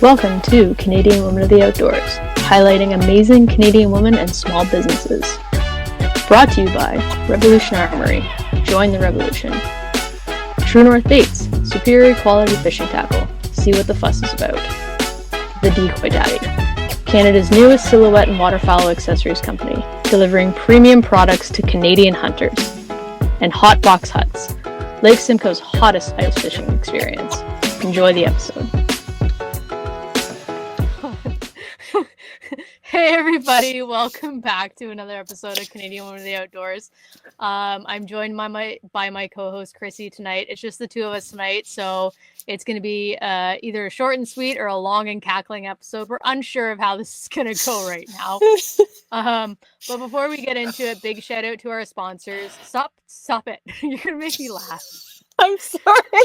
Welcome to Canadian Women of the Outdoors, highlighting amazing Canadian women and small businesses. Brought to you by Revolution Armory. Join the revolution. True North Baits, superior quality fishing tackle. See what the fuss is about. The Decoy Daddy, Canada's newest silhouette and waterfowl accessories company, delivering premium products to Canadian hunters. And Hot Box Huts, Lake Simcoe's hottest ice fishing experience. Enjoy the episode. Hey everybody, welcome back to another episode of Canadian Women of the Outdoors. I'm joined by my co-host Chrissy tonight. It's just the two of us tonight, so it's going to be either a short and sweet or a long and cackling episode. We're unsure of how this is going to go right now. But before we get into it, big shout out to our sponsors. Stop it. You're going to make me laugh. I'm sorry.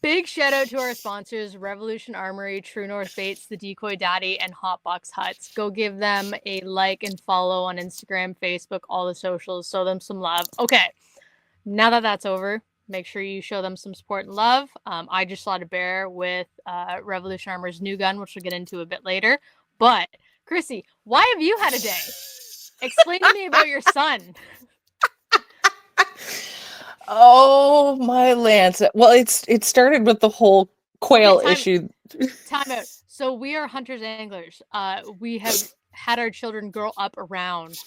Big shout out to our sponsors, Revolution Armory, True North Baits, The Decoy Daddy, and Hot Box Huts. Go give them a like and follow on Instagram, Facebook, all the socials. Show them some love. Okay, now that that's over, make sure you show them some support and love. I just shot a bear with Revolution Armor's new gun, which we'll get into a bit later. But, Chrissy, why have you had a day? Explain to me about your son. Oh my Lance. Well, it started with the whole quail issue. Time out. So we are hunters and anglers. We have had our children grow up around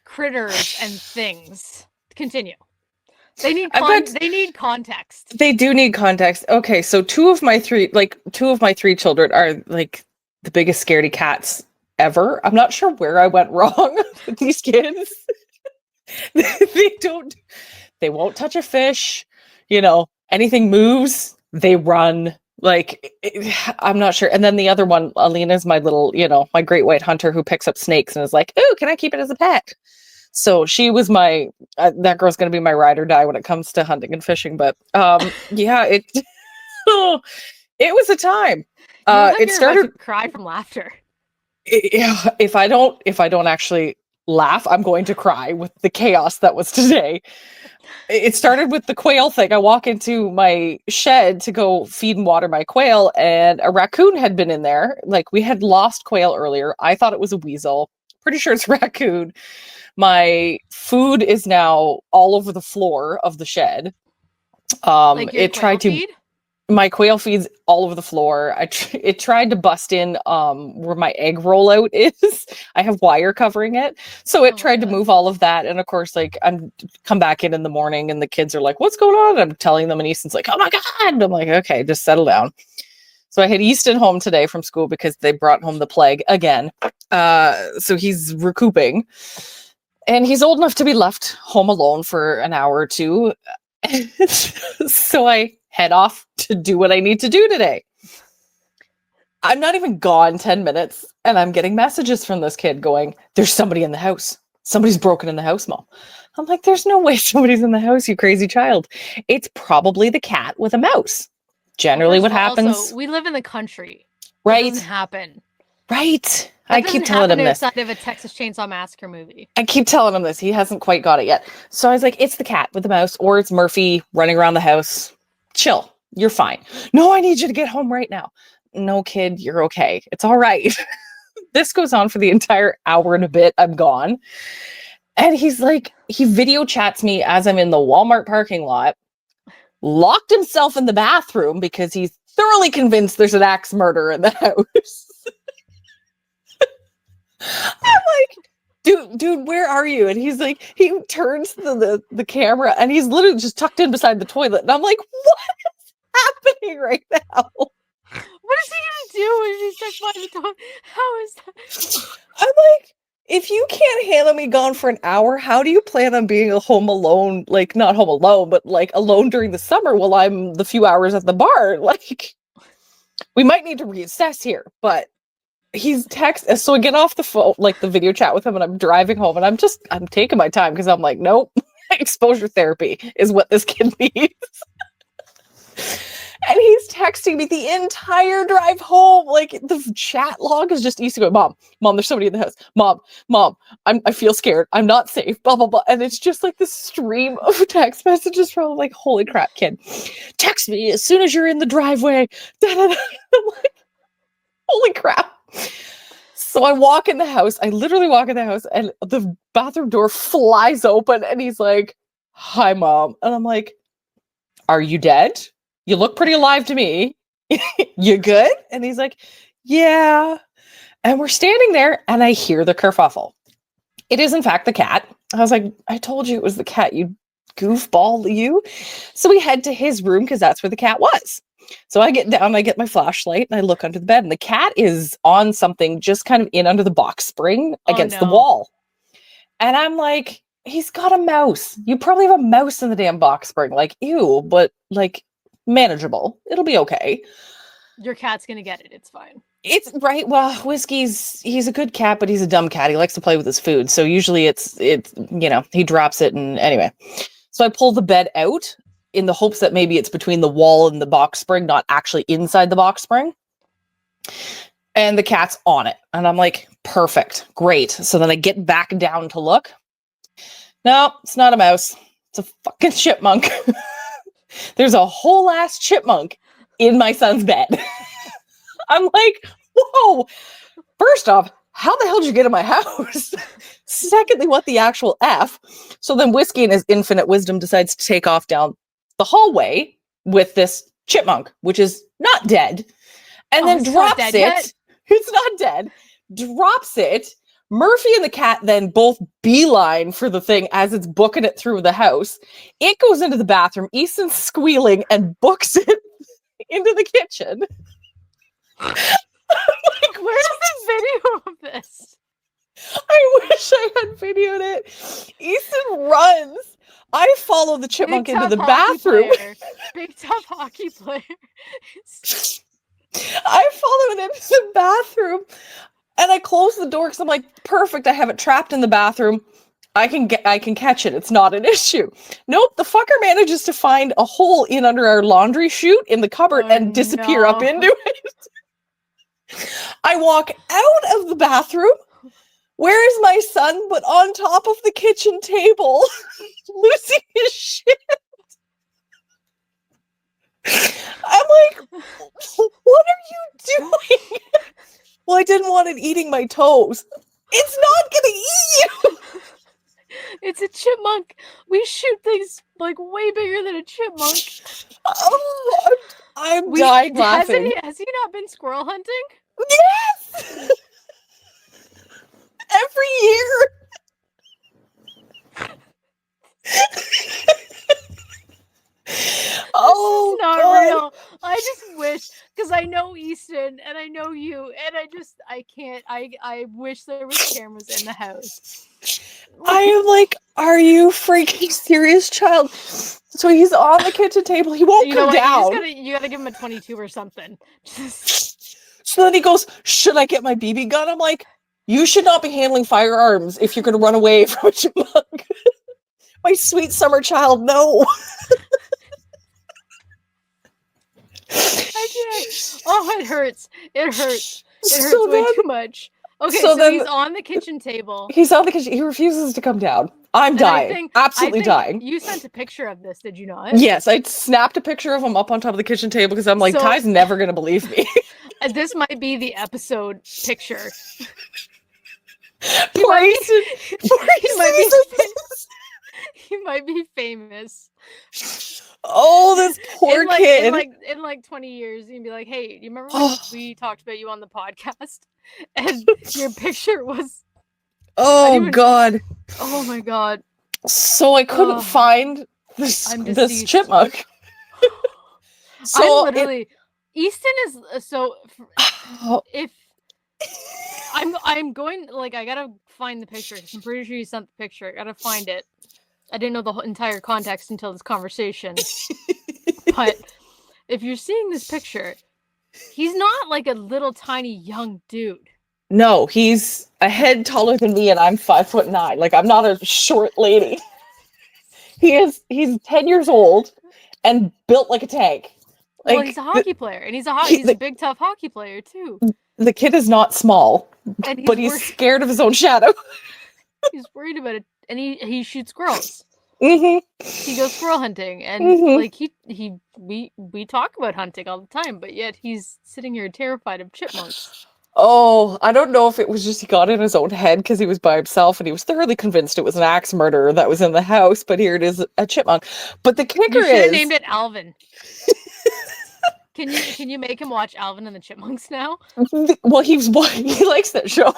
critters and things. Continue. They need context. They do need context. Okay, so two of my three children are like the biggest scaredy cats ever. I'm not sure where I went wrong with these kids. They won't touch a fish, anything moves, they run. I'm not sure. And then the other one, Alina's my little, my great white hunter who picks up snakes and is like, "Ooh, can I keep it as a pet?" So she was that girl's going to be my ride or die when it comes to hunting and fishing. But yeah, it was a time. It started to cry from laughter. If I don't actually laugh, I'm going to cry with the chaos that was today. It started with the quail thing. I walk into my shed to go feed and water my quail, and a raccoon had been in there. Like, we had lost quail earlier. I thought it was a weasel. Pretty sure it's a raccoon. My food is now all over the floor of the shed. My quail feed's all over the floor. It tried to bust in where my egg rollout is. I have wire covering it. So it tried to move all of that. And of course, I'm come back in the morning and the kids are like, "What's going on?" And I'm telling them, and Easton's like, "Oh my God." And I'm like, "Okay, just settle down." So I had Easton home today from school because they brought home the plague again. So he's recouping. And he's old enough to be left home alone for an hour or two. So I head off to do what I need to do today. I'm not even gone 10 minutes and I'm getting messages from this kid going, "There's somebody in the house. Somebody's broken in the house, Mom." I'm like, "There's no way somebody's in the house, you crazy child. It's probably the cat with a mouse." Generally what happens. Also, we live in the country. Right. It doesn't happen. Right. I keep telling him this. Outside of a Texas Chainsaw Massacre movie. I keep telling him this. He hasn't quite got it yet. So I was like, "It's the cat with the mouse, or it's Murphy running around the house. Chill. You're fine." "No, I need you to get home right now." "No, kid, you're okay. It's all right." This goes on for the entire hour and a bit I'm gone. And he's like, he video chats me as I'm in the Walmart parking lot, locked himself in the bathroom because he's thoroughly convinced there's an axe murder in the house. I'm like, dude, where are you? And he's like, he turns the camera and he's literally just tucked in beside the toilet. And I'm like, what is happening right now? What is he gonna do when he's stuck by the toilet? How is that? I'm like, if you can't handle me gone for an hour, how do you plan on being home alone? Like, not home alone, but like alone during the summer while I'm the few hours at the bar. Like, we might need to reassess here, but he's so I get off the phone, like the video chat with him, and I'm driving home, and I'm taking my time because I'm like, nope, exposure therapy is what this kid needs. And he's texting texting me the entire drive home. Like the chat log is just Easton going, Mom, there's somebody in the house. Mom, I feel scared. I'm not safe. Blah blah blah. And it's just like this stream of text messages from like, holy crap, kid. Text me as soon as you're in the driveway. I'm like, holy crap. So I walk in the house. I literally walk in the house, and the bathroom door flies open, and he's like, "Hi, Mom," and I'm like, "Are you dead? You look pretty alive to me. You good?" And he's like, "Yeah." And we're standing there, and I hear the kerfuffle. It is, in fact, the cat. I was like, "I told you it was the cat, you goofball, you." So we head to his room because that's where the cat was. So I get down, I get my flashlight, and I look under the bed, and the cat is on something just kind of in under the box spring against the wall. And I'm like, he's got a mouse. You probably have a mouse in the damn box spring. Like, ew, but like manageable. It'll be okay. Your cat's gonna get it. It's fine. It's right. Well, he's a good cat, but he's a dumb cat. He likes to play with his food. So usually it's he drops it, and anyway. So I pull the bed out in the hopes that maybe it's between the wall and the box spring, not actually inside the box spring. And the cat's on it. And I'm like, perfect, great. So then I get back down to look. No, it's not a mouse. It's a fucking chipmunk. There's a whole ass chipmunk in my son's bed. I'm like, whoa. First off, how the hell did you get in my house? Secondly, what the actual F? So then Whiskey in his infinite wisdom decides to take off down the hallway with this chipmunk, which is not dead, and then drops it. Yet? It's not dead. Drops it. Murphy and the cat then both beeline for the thing as it's booking it through the house. It goes into the bathroom. Easton's squealing and books it into the kitchen. Like, where's the video of this? I wish I had videoed it. Easton runs. I follow the chipmunk into the bathroom. Big tough hockey player. I follow it into the bathroom, and I close the door because I'm like, perfect. I have it trapped in the bathroom. I can catch it. It's not an issue. Nope. The fucker manages to find a hole in under our laundry chute in the cupboard and disappear up into it. I walk out of the bathroom. Where is my son but on top of the kitchen table, losing his shit? I'm like, what are you doing? Well, I didn't want it eating my toes. It's not gonna eat you. It's a chipmunk. We shoot things like way bigger than a chipmunk. Oh, I'm dying laughing. Has he not been squirrel hunting? Yes! Every year. Oh, this is not God. real. I just wish, because I know Easton and I know you, and I can't. I wish there was cameras in the house. I am like, are you freaking serious, child? So he's on the kitchen table. He won't come down. You gotta give him a 22 or something. So then he goes, should I get my BB gun? I'm like, you should not be handling firearms if you're going to run away from a chipmunk. My sweet summer child, no. I can't. Oh, it hurts. It hurts. It hurts So way then- too much. Okay, so so then- he's on the kitchen table. He's on the kitchen. He refuses to come down. I'm And dying. Absolutely I think dying. You sent a picture of this, did you not? Yes, I snapped a picture of him up on top of the kitchen table because I'm like, So- Ty's never going to believe me. This might be the episode picture. Poor Easton. Poor Easton. He might be famous. Oh, this poor kid. In like 20 years, you'd be like, hey, do you remember when we talked about you on the podcast? And your picture was... Oh, God. Oh, my God. So I couldn't find this chipmunk. So I'm literally... Easton is... So... If... I'm going... Like, I gotta find the picture. I'm pretty sure you sent the picture. I gotta find it. I didn't know the entire context until this conversation. But if you're seeing this picture, he's not like a little tiny young dude. No, he's a head taller than me, and I'm 5'9". Like, I'm not a short lady. He's 10 years old and built like a tank. Well, Like, he's a hockey player, and he's a big tough hockey player too. the kid is not small, And but he's scared of his own shadow. He's worried about it, and he shoots squirrels. Mm-hmm. He goes squirrel hunting, and Mhm. like we talk about hunting all the time, but yet he's sitting here terrified of chipmunks. Oh, I don't know if it was just he got in his own head because he was by himself and he was thoroughly convinced it was an axe murderer that was in the house, but here it is, a chipmunk. But the kicker You should have is named it Alvin. Can you make him watch Alvin and the Chipmunks now? well, he likes that show.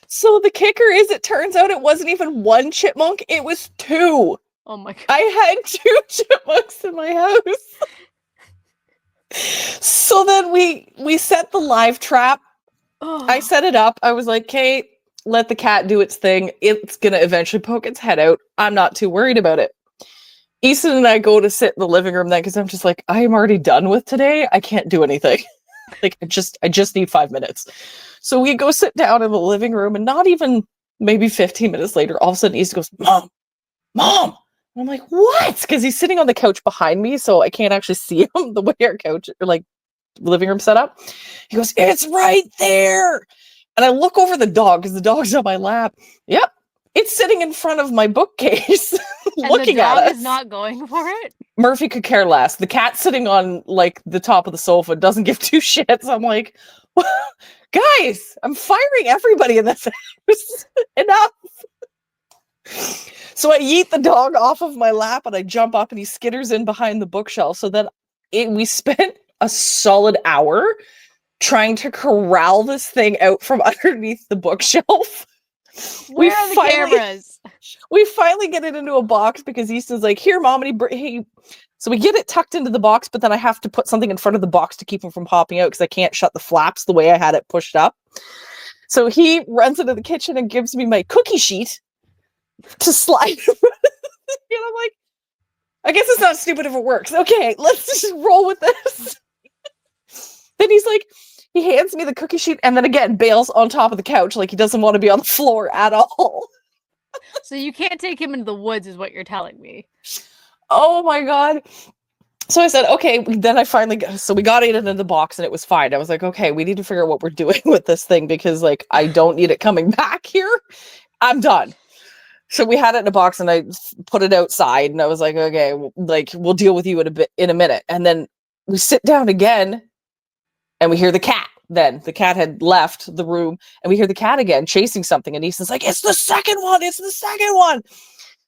So the kicker is, it turns out it wasn't even one chipmunk, it was two. Oh my god. I had two chipmunks in my house. So then we set the live trap. Oh. I set it up. I was like, Kate, let the cat do its thing. It's going to eventually poke its head out. I'm not too worried about it. Easton and I go to sit in the living room then because I'm just like, I am already done with today. I can't do anything. Like, I just need 5 minutes. So we go sit down in the living room, and not even maybe 15 minutes later, all of a sudden Easton goes, Mom. And I'm like, what? Because he's sitting on the couch behind me, so I can't actually see him the way our couch, or like living room set up. He goes, it's right there. And I look over the dog because the dog's on my lap. Yep. It's sitting in front of my bookcase looking at us. And the dog is not going for it? Murphy could care less. The cat's sitting on like the top of the sofa, doesn't give two shits. I'm like, guys, I'm firing everybody in this house. Enough. So I yeet the dog off of my lap and I jump up and he skitters in behind the bookshelf. So then we spent a solid hour trying to corral this thing out from underneath the bookshelf. Where are the cameras? We finally get it into a box because Easton's like, here, Mom. And so we get it tucked into the box, but then I have to put something in front of the box to keep him from popping out because I can't shut the flaps the way I had it pushed up. So he runs into the kitchen and gives me my cookie sheet to slide. And I'm like, I guess it's not stupid if it works. Okay, let's just roll with this. Then he's like, he hands me the cookie sheet and then again bails on top of the couch like he doesn't want to be on the floor at all. So you can't take him into the woods is what you're telling me. Oh my god. So I said, okay, then I finally so we got it into the box and it was fine. I was like, okay, we need to figure out what we're doing with this thing because like I don't need it coming back here. I'm done. So we had it in a box and I put it outside and I was like, okay, like we'll deal with you in a minute. And then we sit down again and we hear the cat. Then the cat had left the room and we hear the cat again chasing something. And Easton's like, it's the second one. It's the second one.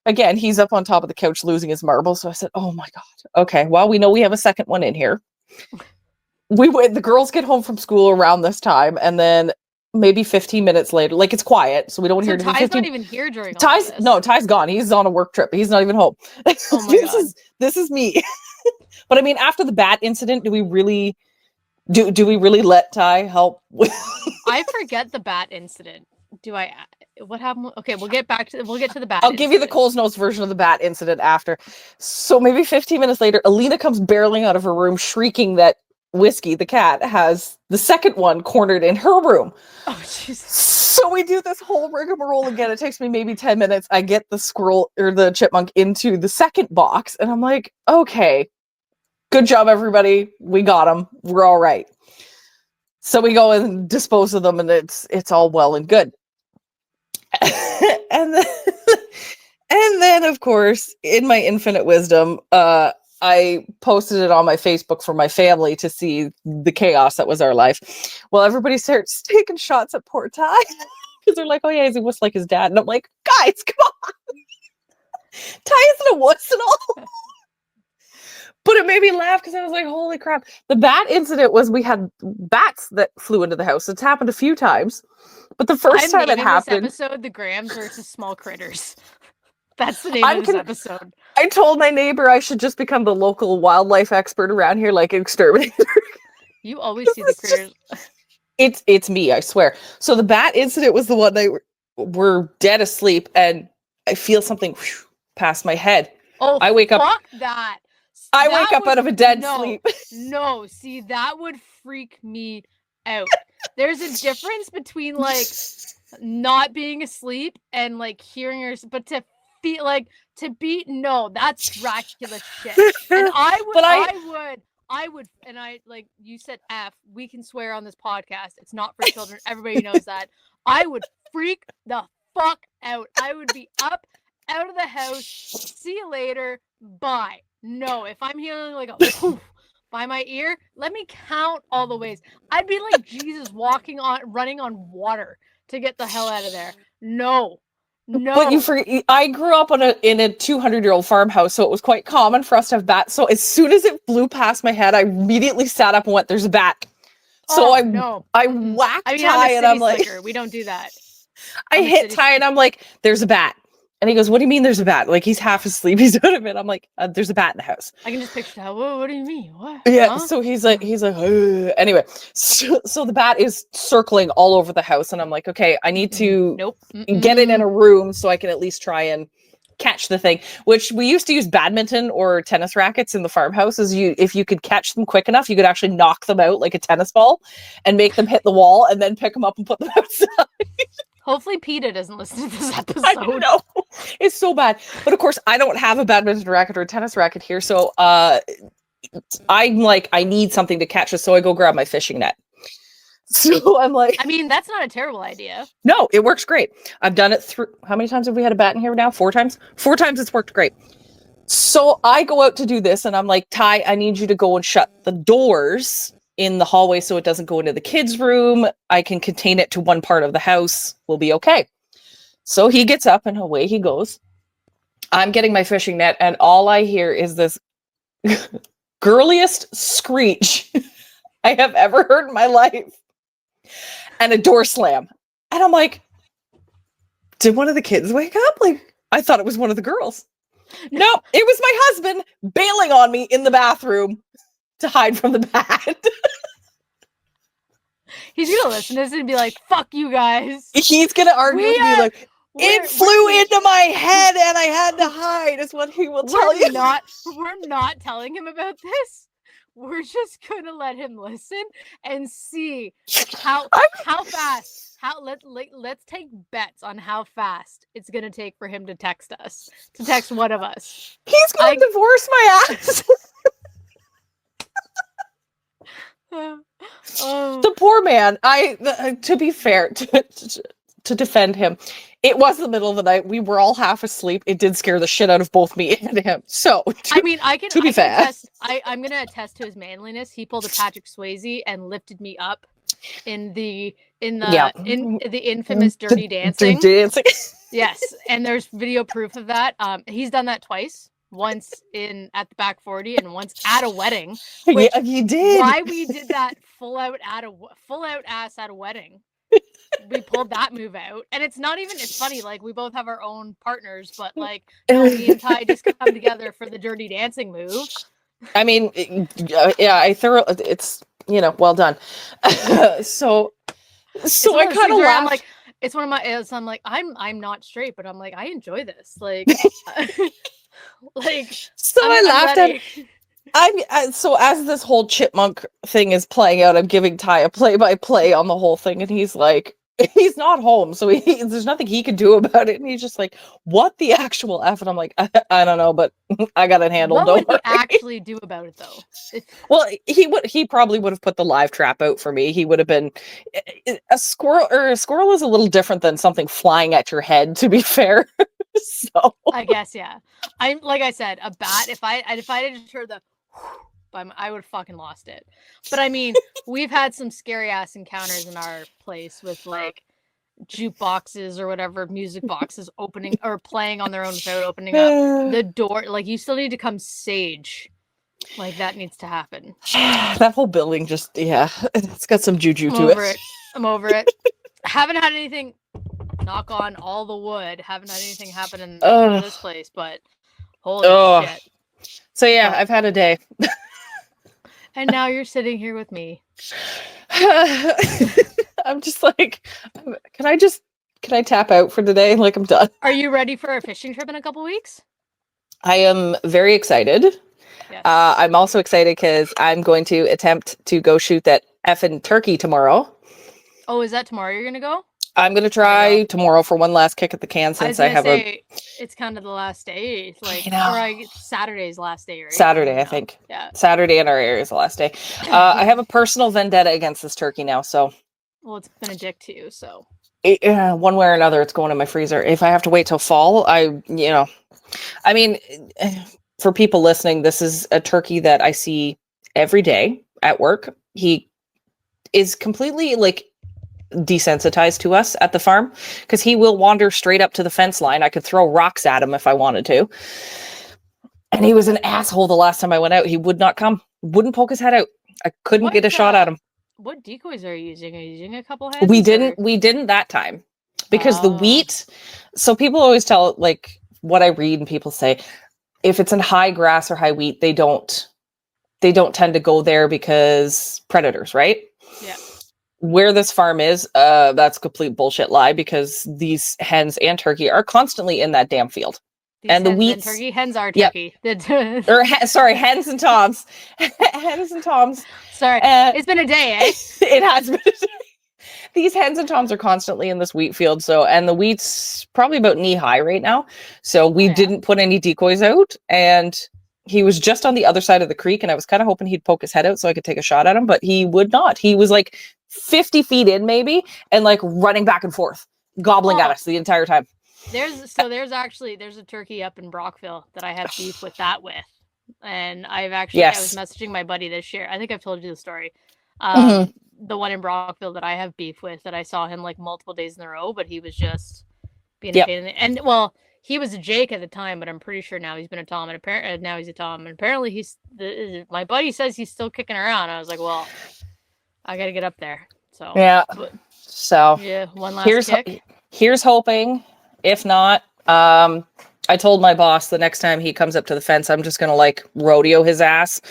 Again, he's up on top of the couch losing his marbles. So I said, oh my God. Okay, well, we know we have a second one in here. The girls get home from school around this time. And then maybe 15 minutes later, like it's quiet. So we don't hear Ty's not even here during all Ty's this. No, Ty's gone. He's on a work trip. He's not even home. Oh my God. This is me. But I mean, after the bat incident, do we really let Ty help with I forget the bat incident. What happened? Okay, we'll get to the bat. I'll give you the Cole's Notes version of the bat incident after. So maybe 15 minutes later, Alina comes barreling out of her room shrieking that Whiskey, the cat, has the second one cornered in her room. Oh, Jesus. So we do this whole rigmarole again. It takes me maybe 10 minutes. I get the squirrel or the chipmunk into the second box, and I'm like, okay, good job, everybody. We got them. We're all right. So we go and dispose of them, and it's all well and good. and then, of course, in my infinite wisdom, I posted it on my Facebook for my family to see the chaos that was our life. Well, everybody starts taking shots at poor Ty because they're like, oh yeah, he's a wuss like his dad. And I'm like, guys, come on. Ty isn't a wuss at all. But it made me laugh because I was like, holy crap. The bat incident was we had bats that flew into the house. It's happened a few times. But the first time it happened... This episode, The Grams versus Small Critters. That's the name of this episode. I told my neighbor I should just become the local wildlife expert around here, like an exterminator. You always see the critters. It's me, I swear. So the bat incident was the one we're dead asleep, and I feel something past my head. Oh, I wake up. Fuck that. I wake up out of a dead sleep. No, see, that would freak me out. There's a difference between like not being asleep and like hearing your, but to feel like to be no, that's Dracula shit. And I I would, and I like you said F, we can swear on this podcast. It's not for children. Everybody knows that. I would freak the fuck out. I would be up, out of the house. See you later. Bye. No, if I'm hearing like a poof by my ear, let me count all the ways. I'd be like Jesus running on water to get the hell out of there. No. But I grew up in a 200-year-old farmhouse, so it was quite common for us to have bats. So as soon as it flew past my head, I immediately sat up and went, "There's a bat." So I whacked Ty, and I'm like, "We don't do that." I hit Ty, and I'm like, "There's a bat." And he goes, "What do you mean there's a bat?" Like, he's half asleep. He's out of it. I'm like, "There's a bat in the house." I can just picture how, what do you mean? What? Yeah. Huh? So he's like, "Ugh." Anyway, so the bat is circling all over the house. And I'm like, okay, I need to get it in a room so I can at least try and catch the thing, which we used to use badminton or tennis rackets in the farmhouses. If you could catch them quick enough, you could actually knock them out like a tennis ball and make them hit the wall and then pick them up and put them outside. Hopefully PETA doesn't listen to this episode. I know. It's so bad. But of course, I don't have a badminton racket or a tennis racket here. So I'm like, I need something to catch us. So I go grab my fishing net. So I'm like... I mean, that's not a terrible idea. No, it works great. I've done it through... How many times have we had a bat in here now? 4 times? 4 times it's worked great. So I go out to do this and I'm like, Ty, I need you to go and shut the doors in the hallway so it doesn't go into the kids' room. I can contain it to one part of the house. We'll be okay. So he gets up and away he goes. I'm getting my fishing net and all I hear is this girliest screech I have ever heard in my life. And a door slam. And I'm like, did one of the kids wake up? Like, I thought it was one of the girls. No, it was my husband bailing on me in the bathroom to hide from the bat. He's gonna listen to this and be like, "Fuck you guys." He's gonna argue with me like, "It flew into my head and I had to hide," is what he will tell you. We're not telling him about this. We're just gonna let him listen and see how fast. Let's take bets on how fast it's gonna take for him to text us. To text one of us. He's gonna divorce my ass. The poor man. To be fair, to defend him, it was the middle of the night. We were all half asleep. It did scare the shit out of both me and him. So, I'm gonna attest to his manliness. He pulled a Patrick Swayze and lifted me up in the infamous Dirty Dancing. Yes, and there's video proof of that. He's done that twice. Once at the back 40 and once at a wedding. Yeah, you did. Why we did that full out ass at a wedding. We pulled that move out. And it's funny, like we both have our own partners, but like me and Ty just come together for the Dirty Dancing move. I mean, yeah, it's, well done. So I kind of laughed. Like, it's one of my, I'm like, I'm not straight, but I'm like, I enjoy this. Like, I laughed at. So as this whole chipmunk thing is playing out, I'm giving Ty a play-by-play on the whole thing, and he's like, he's not home, so there's nothing he can do about it, and he's just like, "What the actual F?" And I'm like, I don't know, but I got it handled. What would he actually do about it, though? Well, he probably would have put the live trap out for me. He would have been a squirrel. Or a squirrel is a little different than something flying at your head, to be fair. So I guess, yeah. I'm like I said, a bat. If I didn't hear the, I would have fucking lost it. But I mean, we've had some scary ass encounters in our place with like jukeboxes or whatever, music boxes opening or playing on their own without opening up the door. Like you still need to come sage. Like that needs to happen. That whole building just, it's got some juju to it. I'm over it. Haven't had anything. Knock on all the wood. Haven't had anything happen in this place, but holy shit. So yeah, I've had a day. And now you're sitting here with me. I'm just like, can I tap out for today? Like I'm done. Are you ready for a fishing trip in a couple weeks? I am very excited. Yes. I'm also excited because I'm going to attempt to go shoot that effing turkey tomorrow. Oh, is that tomorrow you're going to go? I'm gonna try tomorrow for one last kick at the can since I have it's kind of the last day, like, Saturday's last day, right? Saturday, I think. Yeah. Saturday in our area is the last day. I have a personal vendetta against this turkey now, so. Well, it's been a dick to you, so. One way or another, it's going in my freezer. If I have to wait till fall, I mean, for people listening, this is a turkey that I see every day at work. He is completely like desensitized to us at the farm because he will wander straight up to the fence line. I could throw rocks at him if I wanted to. And he was an asshole the last time I went out. He would not come, wouldn't poke his head out. I couldn't get a shot at him. What decoys are you using? Are you using a couple heads? We didn't that time because the wheat. So people always tell, like, what I read and people say, if it's in high grass or high wheat, they don't tend to go there because predators, right? Yeah. Where this farm is, that's a complete bullshit lie because these hens and turkey are constantly in that damn field. And the wheat hens are turkey. Yep. Sorry, hens and toms. Hens and toms. Sorry, it's been a day, eh? It has been a day. These hens and toms are constantly in this wheat field. So, and the wheat's probably about knee high right now. So we didn't put any decoys out, and he was just on the other side of the creek, and I was kind of hoping he'd poke his head out so I could take a shot at him, but he would not. He was like 50 feet in maybe, and like running back and forth, gobbling at us the entire time. There's a turkey up in Brockville that I have beef with and I was messaging my buddy this year. I think I've told you the story. The one in Brockville that I have beef with, that I saw him like multiple days in a row, but he was just being a pain in the, and well, he was a Jake at the time, but I'm pretty sure now he's been a Tom, and apparently now he's a Tom, and apparently my buddy says he's still kicking around. I was like, well, I got to get up there. So one last kick. Here's hoping. If not, I told my boss the next time he comes up to the fence, I'm just gonna like rodeo his ass.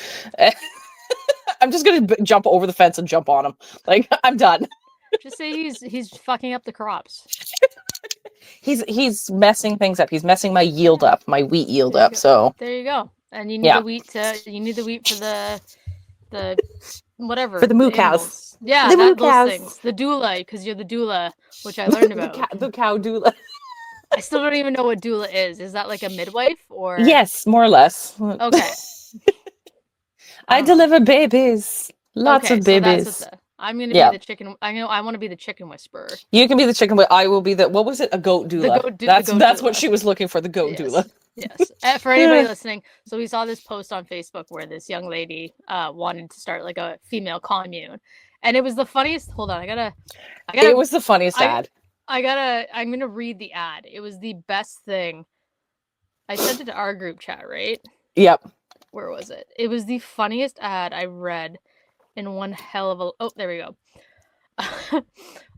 I'm just gonna jump over the fence and jump on him. Like, I'm done. Just say he's fucking up the crops. He's messing things up. He's messing my yield up, my wheat yield up. So there you go. And you need the wheat for the whatever, for the moo cows. Yeah, those things. The doula, because you're the doula, which I learned about. the cow doula. I still don't even know what doula is. Is that like a midwife or? Yes, more or less. Okay. I deliver babies. Lots of babies. I'm gonna be the chicken. I want to be the chicken whisperer. You can be the chicken, but I will be what was it? A goat doula. That's what she was looking for. The goat doula. Yes. For anybody listening, so we saw this post on Facebook where this young lady wanted to start like a female commune, and it was the funniest. Hold on, I gotta. It was the funniest ad. I'm gonna read the ad. It was the best thing. I sent it to our group chat, right? Yep. Where was it? It was the funniest ad I read in one hell of a... Oh, there we go.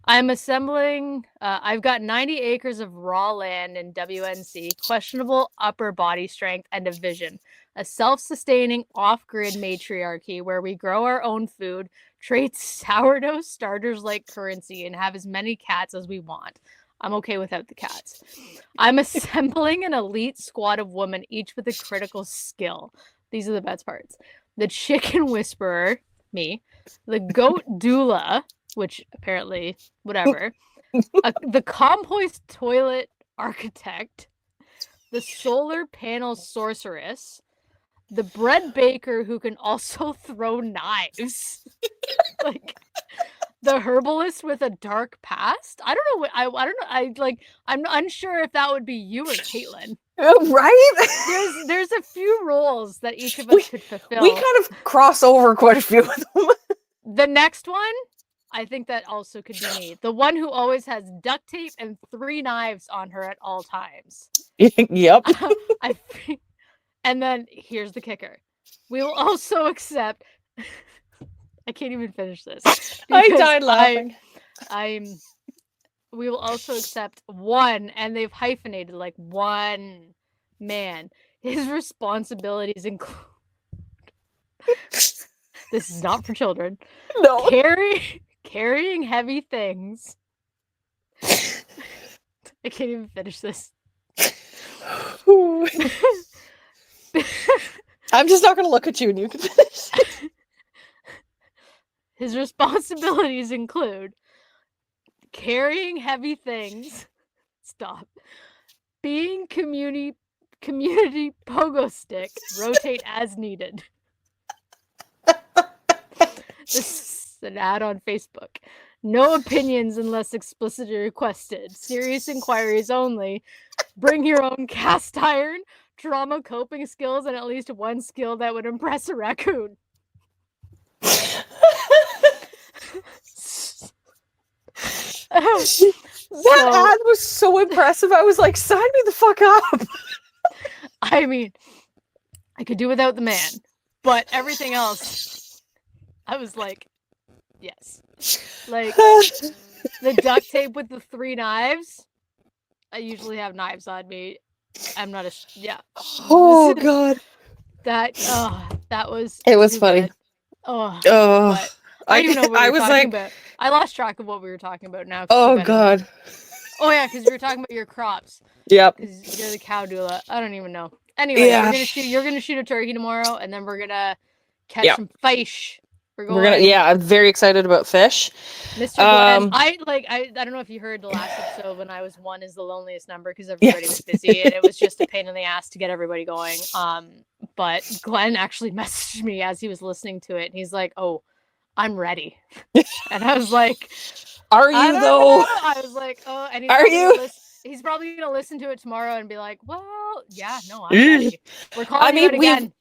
I'm assembling... I've got 90 acres of raw land in WNC, questionable upper body strength, and a vision. A self-sustaining, off-grid matriarchy where we grow our own food, trade sourdough starters like currency, and have as many cats as we want. I'm okay without the cats. I'm assembling an elite squad of women, each with a critical skill. These are the best parts. The chicken whisperer, me. The goat doula, which apparently, whatever. The compost toilet architect. The solar panel sorceress. The bread baker who can also throw knives. Like... The herbalist with a dark past. I don't know. I don't know. I'm unsure if that would be you or Caitlin. Right? There's a few roles that each of us could fulfill. We kind of cross over quite a few of them. The next one, I think that also could be me. The one who always has duct tape and 3 knives on her at all times. Yep. And then here's the kicker. We will also accept... I can't even finish this. I died laughing. We will also accept one, and they've hyphenated like one man. His responsibilities include... This is not for children. No. Carrying heavy things. I can't even finish this. I'm just not going to look at you and you can finish. His responsibilities include carrying heavy things. Stop. Being community pogo stick. Rotate as needed. This is an ad on Facebook. No opinions unless explicitly requested. Serious inquiries only. Bring your own cast iron, trauma coping skills, and at least one skill that would impress a raccoon. That ad was so impressive. I was like, sign me the fuck up. I mean, I could do without the man, but everything else, I was like, yes. Like, the duct tape with the 3 knives. I usually have knives on me. I'm not yeah. Oh god. That was. It was funny. Good. Oh. But I don't even know what we were talking like, about. I lost track of what we were talking about now. Oh god. Oh yeah, because we were talking about your crops. Yep. Because you're the cow doula. I don't even know. Anyway, you're gonna shoot a turkey tomorrow, and then we're gonna catch some fish. We're gonna. Yeah, I'm very excited about fish. Mr. Glenn, I don't know if you heard the last episode when I was 1 is the loneliest number because everybody was busy and it was just a pain in the ass to get everybody going. But Glenn actually messaged me as he was listening to it, and he's like, "Oh, I'm ready," and I was like, "Are you though?" I was like, "Oh," and he's probably gonna listen to it tomorrow and be like, "Well, yeah, no, I'm ready." We're calling it again.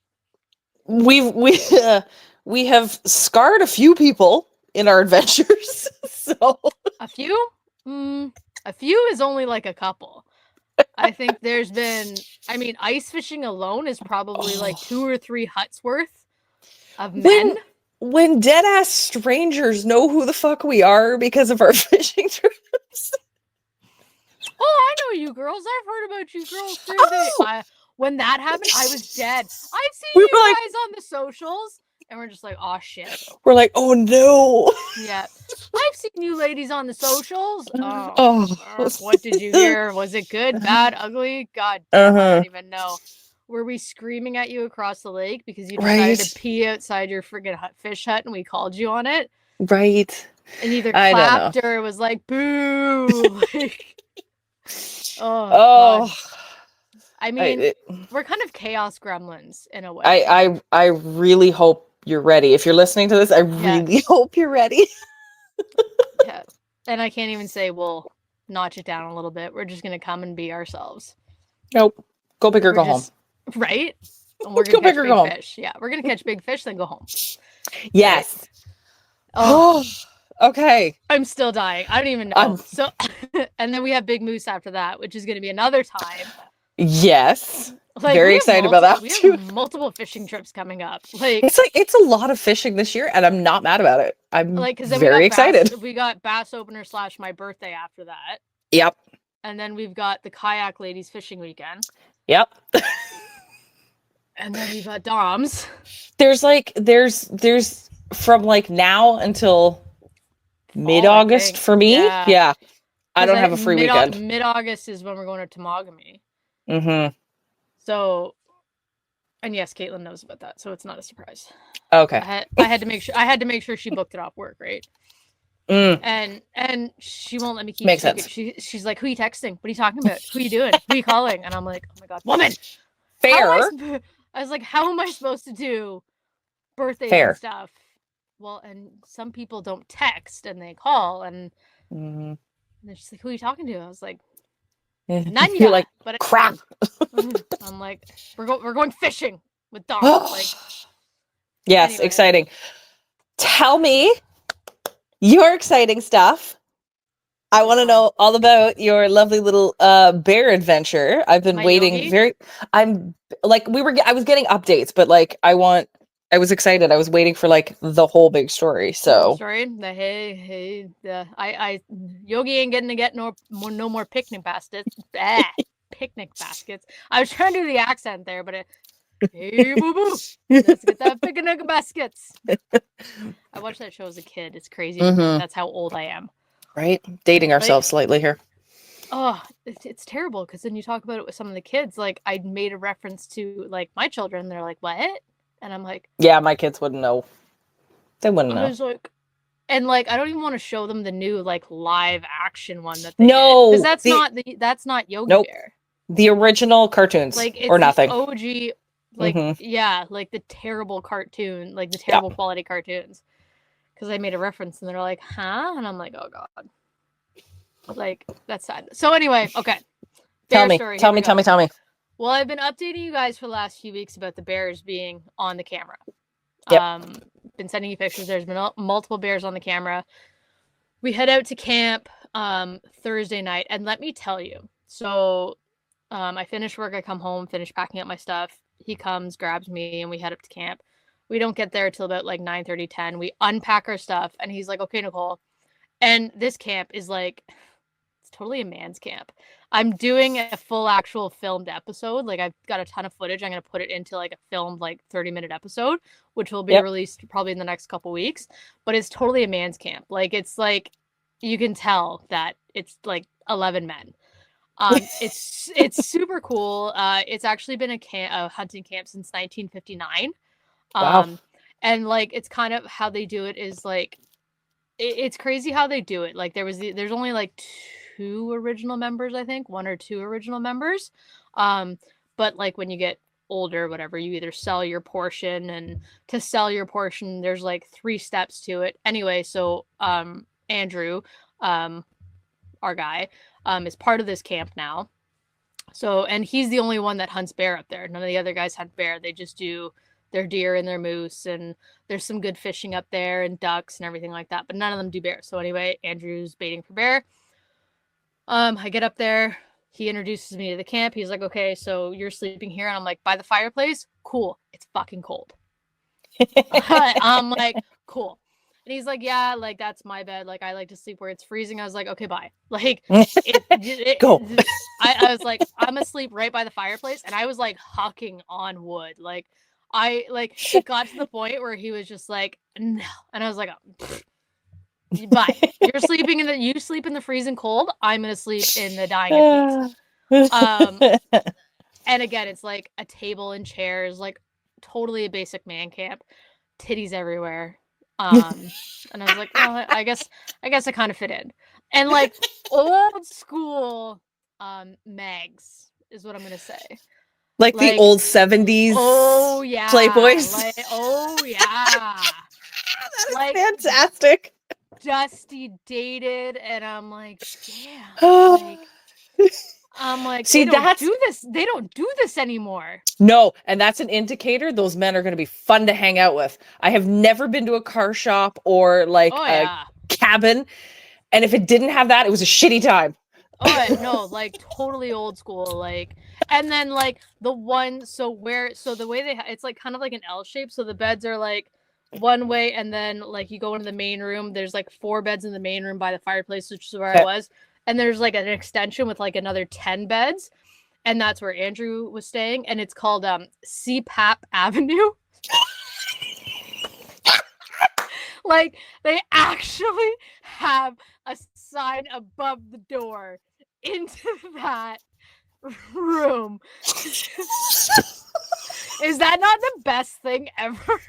We have scarred a few people in our adventures. So a few? A few is only like a couple. I think there's been, ice fishing alone is probably like 2 or 3 huts worth of men. When dead ass strangers know who the fuck we are because of our fishing trips. Oh, I know you girls. I've heard about you girls. When that happened, I was dead. I've seen you guys on the socials. And we're just like, oh shit. We're like, oh no. Yeah. I've seen you ladies on the socials. What did you hear? Was it good, bad, ugly? God damn, I don't even know. Were we screaming at you across the lake because you decided to pee outside your friggin' fish hut and we called you on it? Right. And either clapped or it was like, boo. God. We're kind of chaos gremlins in a way. I really hope you're ready. If you're listening to this, I really hope you're ready. Yeah. And I can't even say we'll notch it down a little bit. We're just going to come and be ourselves. Nope. Go big or go home. Right? And we're going to catch big fish. Yeah. We're going to catch big fish, then go home. Yes. Right. Oh, okay. I'm still dying. I don't even know. So, and then we have Big Moose after that, which is going to be another time. Yes. Very excited about that. We have multiple fishing trips coming up. It's a lot of fishing this year, and I'm not mad about it. I'm very excited. We got bass opener / my birthday after that. Yep. And then we've got the kayak ladies fishing weekend. Yep. And then we've got Dom's. There's from like now until mid-August for me. Yeah. I don't have a free weekend. Mid-August is when we're going to Temagami. Mm-hmm. So, and yes, Caitlin knows about that, so it's not a surprise. Okay. I had to make sure she booked it off work, right? And she won't let me keep. Makes sense. She's like, "Who are you texting? What are you talking about? Who are you doing? Who are you calling?" And I'm like, "Oh my god, woman!" Fair. I was like, "How am I supposed to do birthdays and stuff?" Well, and some people don't text and they call, and they're just like, "Who are you talking to?" I was like, "None yet." Like, but crap. I'm like, we're going fishing with dogs. Like, yes, anyway. Exciting. Tell me your exciting stuff. I want to know all about your lovely little bear adventure. I've been waiting I was getting updates, but like I was excited. I was waiting for like the whole big story. So Yogi ain't getting to get no more picnic baskets. Picnic baskets. I was trying to do the accent there, but hey boo boo, let's get that picnic baskets. I watched that show as a kid. It's crazy. That's how old I am. Right, dating ourselves slightly here. Oh, it's terrible because then you talk about it with some of the kids. Like I made a reference to like my children. They're like, "What?" And I'm like, yeah, my kids wouldn't know. They wouldn't know. I was like, And like, I don't even want to show them the new like live action one that they No, because that's not Yogi Nope. Bear. The original cartoons, Like it's or nothing. the OG, like like the terrible cartoon, like the terrible quality cartoons. Because I made a reference and they're like, "Huh?" And I'm like, "Oh god." Like that's sad. So anyway, okay. Tell me. Well, I've been updating you guys for the last few weeks about the bears being on the camera. Yep. Been sending you pictures. There's been multiple bears on the camera. We head out to camp Thursday night, and let me tell you. So I finish work, I come home, finish packing up my stuff. He comes, grabs me, and we head up to camp. We don't get there till about like 9:30, 10. We unpack our stuff, and he's like, "Okay, Nicole." And this camp is like, it's totally a man's camp. I'm doing a full actual filmed episode. Like I've got a ton of footage. I'm going to put it into like a filmed like 30-minute episode, which will be released probably in the next couple weeks. But it's totally a man's camp. Like it's like, you can tell that it's like 11 men. It's super cool. It's actually been a hunting camp since 1959. Wow. And like, it's kind of how they do it is like, it's crazy how they do it. Like there's only like two original members, I think, one or two original members. But like when you get older, whatever, you either sell your portion, and to sell your portion, there's like 3 steps to it. Anyway, so Andrew, our guy, is part of this camp now. So, and he's the only one that hunts bear up there. None of the other guys hunt bear. They just do their deer and their moose, and there's some good fishing up there and ducks and everything like that, but none of them do bear. So anyway, Andrew's baiting for bear. I get up there, he introduces me to the camp. He's like, "Okay, so you're sleeping here?" And I'm like, "By the fireplace?" "Cool, it's fucking cold." I'm like, "Cool." And he's like, "Yeah, like that's my bed. Like I like to sleep where it's freezing." I was like, "Okay, bye." Like Go. I was like, "I'm asleep right by the fireplace," and I was like hucking on wood. Like it got to the point where he was just like, "No," and I was like, "Oh, bye. You sleep in the freezing cold. I'm gonna sleep in the dying of heat." And again, it's like a table and chairs, like totally a basic man camp, titties everywhere. And I was like, "Oh, I guess I kind of fit in." And like old school mags is what I'm gonna say. Like the old 70s Playboys. Oh yeah. That is like, fantastic. Dusty, dated, and I'm like, damn. I'm like, see, they don't do this anymore. No, and that's an indicator those men are going to be fun to hang out with. I have never been to a car shop or like cabin, and if it didn't have that, it was a shitty time. Oh no, like totally old school, like, and then like the way it's like kind of like an L shape, so the beds are like one way, and then like you go into the main room, there's like 4 beds in the main room by the fireplace, which is where I was, and there's like an extension with like another 10 beds, and that's where Andrew was staying, and it's called CPAP Avenue. Like they actually have a sign above the door into that room. Is that not the best thing ever?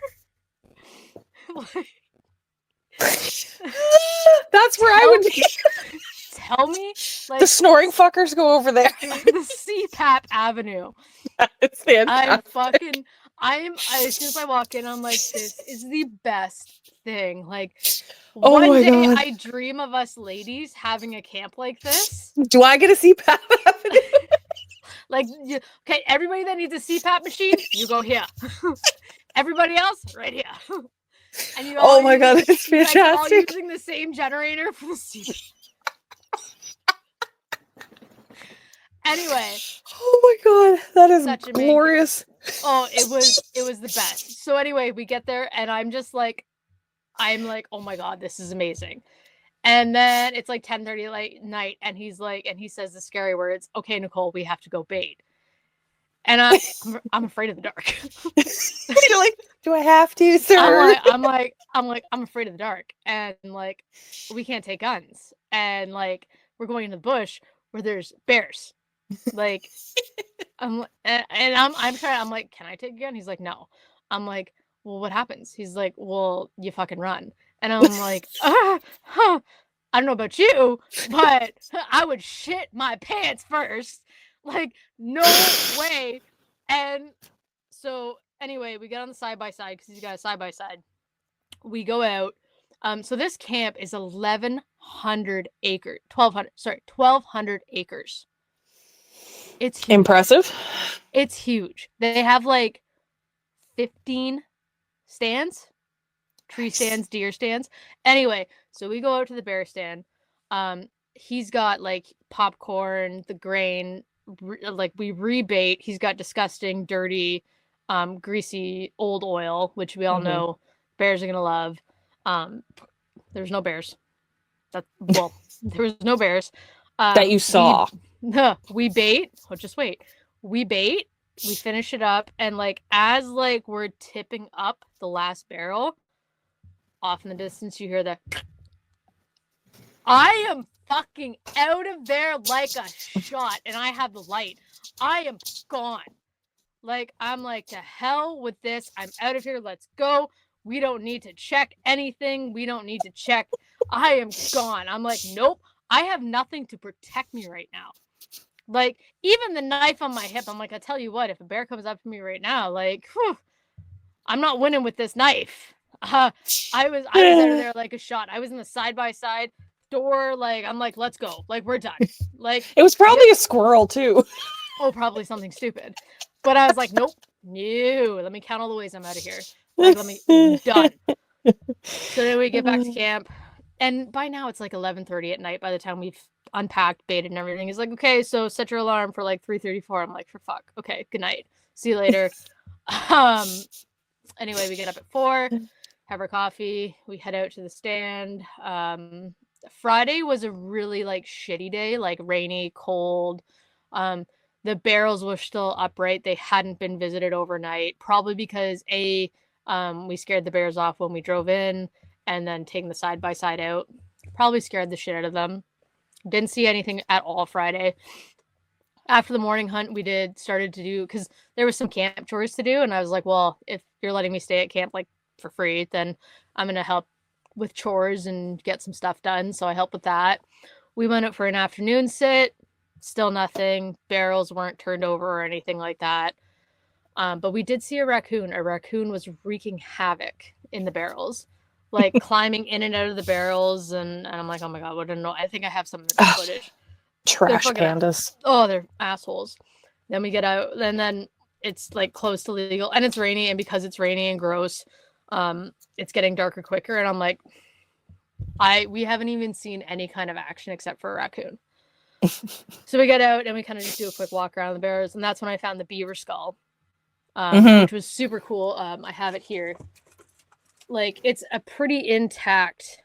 That's where I would be. Tell me, like, the snoring fuckers go over there. The CPAP Avenue. It's fantastic. As soon as I walk in, I'm like, this is the best thing. Like, oh one day God. I dream of us ladies having a camp like this. Do I get a CPAP Avenue? Like, okay, everybody that needs a CPAP machine, you go here. Everybody else, right here. And you all my God, that's fantastic. All using the same generator for the CPAP. Anyway. Oh my God, that is glorious. Oh, it was the best. So anyway, we get there and I'm like, oh my God, this is amazing. And then it's like 10:30 night, and he says the scary words, "Okay, Nicole, we have to go bait." And I'm afraid of the dark. You're like, do I have to, sir? I'm afraid of the dark, and like, we can't take guns, and like, we're going into the bush where there's bears. Like, I'm like, "Can I take a gun?" He's like, "No." I'm like, "Well, what happens?" He's like, "Well, you fucking run." And I'm like, I don't know about you, but I would shit my pants first. Like, no way. And so anyway, we get on the side-by-side because he's got a side-by-side. We go out. So this camp is 1,100 acres. 1,200 acres. It's huge. Impressive. It's huge. They have like 15 stands, tree stands, deer stands. Anyway, so we go out to the bear stand. He's got like popcorn, the grain, like we rebait. He's got disgusting, dirty, greasy old oil, which we all know bears are gonna love. There's no bears. There was no bears. That you saw. We bait. Oh, just wait. We bait. We finish it up, and like as like we're tipping up the last barrel, off in the distance you hear the. I am fucking out of there like a shot, and I have the light. I am gone. Like I'm like, to hell with this. I'm out of here. Let's go. We don't need to check anything. We don't need to check. I am gone. I'm like, nope. I have nothing to protect me right now. Like, even the knife on my hip, I'm like, I tell you what, if a bear comes up to me right now, like, whew, I'm not winning with this knife. I was out of there like a shot. I was in the side-by-side door, like, I'm like, let's go. Like, we're done. Like, it was probably a squirrel, too. Oh, probably something stupid. But I was like, nope, no. Let me count all the ways I'm out of here. Like, done. So then we get back to camp. And by now it's like 11:30 at night by the time we've unpacked, baited, and everything. He's like, okay, so set your alarm for like 3:34. I'm like, for fuck. Okay, good night. See you later. Anyway, we get up at 4, have our coffee. We head out to the stand. Friday was a really like shitty day, like rainy, cold. The barrels were still upright. They hadn't been visited overnight, probably because we scared the bears off when we drove in. And then taking the side-by-side out. Probably scared the shit out of them. Didn't see anything at all Friday. After the morning hunt, we started to do, because there was some camp chores to do. And I was like, well, if you're letting me stay at camp like for free, then I'm going to help with chores and get some stuff done. So I helped with that. We went out for an afternoon sit. Still nothing. Barrels weren't turned over or anything like that. But we did see a raccoon. A raccoon was wreaking havoc in the barrels. Like climbing in and out of the barrels, and I'm like, oh my god, what a no! I think I have some of the footage. Trash pandas. They're assholes. Then we get out, and then it's like close to legal, and it's rainy, and because it's rainy and gross, it's getting darker quicker, and I'm like, we haven't even seen any kind of action except for a raccoon. So we get out and we kind of just do a quick walk around the bears, and that's when I found the beaver skull, which was super cool. I have it here. Like, it's a pretty intact.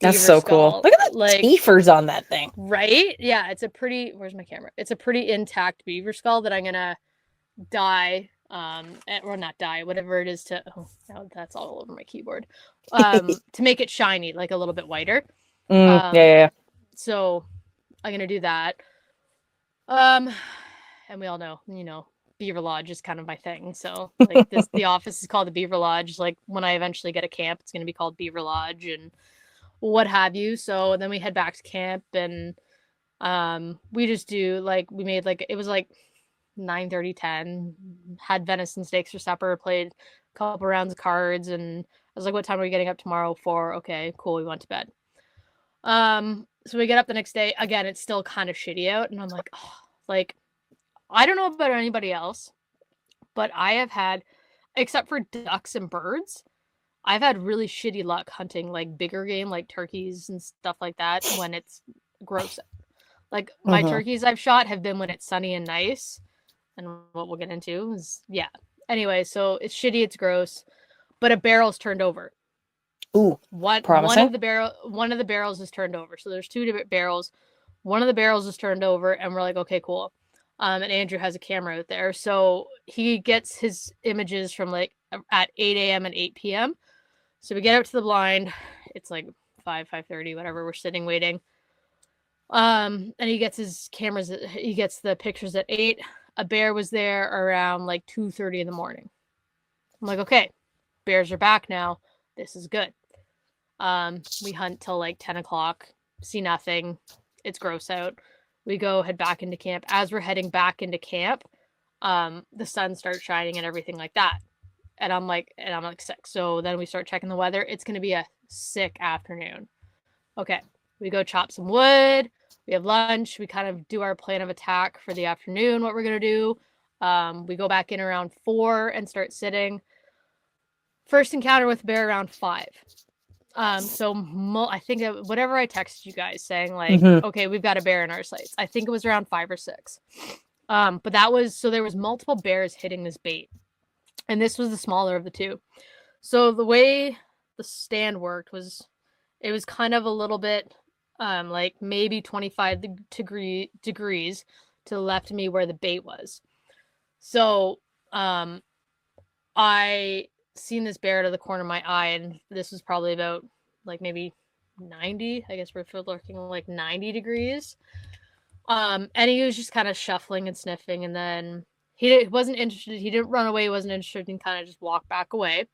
That's so skull. Cool. Look at the teethers on that thing. Right? Yeah, it's a pretty. Where's my camera? It's a pretty intact beaver skull that I'm gonna dye, or not dye, whatever it is to. Oh, now that's all over my keyboard. To make it shiny, like a little bit whiter. Yeah. So I'm gonna do that. And we all know, Beaver Lodge is kind of my thing. So like the office is called the Beaver Lodge. Like when I eventually get a camp, it's going to be called Beaver Lodge and what have you. So then we head back to camp and we just do like, we made like, it was like 9:30, 10, had venison steaks for supper, played a couple rounds of cards. And I was like, what time are we getting up tomorrow for? Okay, cool. We went to bed. So we get up the next day. Again, it's still kind of shitty out. And I'm like, I don't know about anybody else, but I have had, except for ducks and birds, I've had really shitty luck hunting like bigger game, like turkeys and stuff like that when it's gross. Like my turkeys I've shot have been when it's sunny and nice. And what we'll get into is, yeah. Anyway, so it's shitty, it's gross, but a barrel's turned over. Ooh, one of the barrels is turned over. So there's 2 different barrels. One of the barrels is turned over and we're like, okay, cool. And Andrew has a camera out there. So he gets his images from like at 8 a.m. and 8 p.m. So we get out to the blind. It's like 5:30, whatever. We're sitting waiting. And he gets his cameras. He gets the pictures at 8. A bear was there around like 2:30 in the morning. I'm like, okay, bears are back now. This is good. We hunt till like 10 o'clock, see nothing. It's gross out. We head back into camp. As we're heading back into camp, the sun starts shining and everything like that. And I'm like sick. So then we start checking the weather. It's going to be a sick afternoon. Okay. We go chop some wood. We have lunch. We kind of do our plan of attack for the afternoon, what we're going to do. We go back in around 4 and start sitting. First encounter with bear around 5. So I think whatever I texted you guys saying like, okay, we've got a bear in our sights. I think it was around 5 or 6. But there was multiple bears hitting this bait. And this was the smaller of the two. So the way the stand worked was it was kind of a little bit like maybe 25 degrees to the left of me where the bait was. So I seen this bear out of the corner of my eye, and this was probably about like maybe 90. I guess we're looking like 90 degrees. And he was just kind of shuffling and sniffing, and then he wasn't interested. He didn't run away. He wasn't interested, and kind of just walked back away.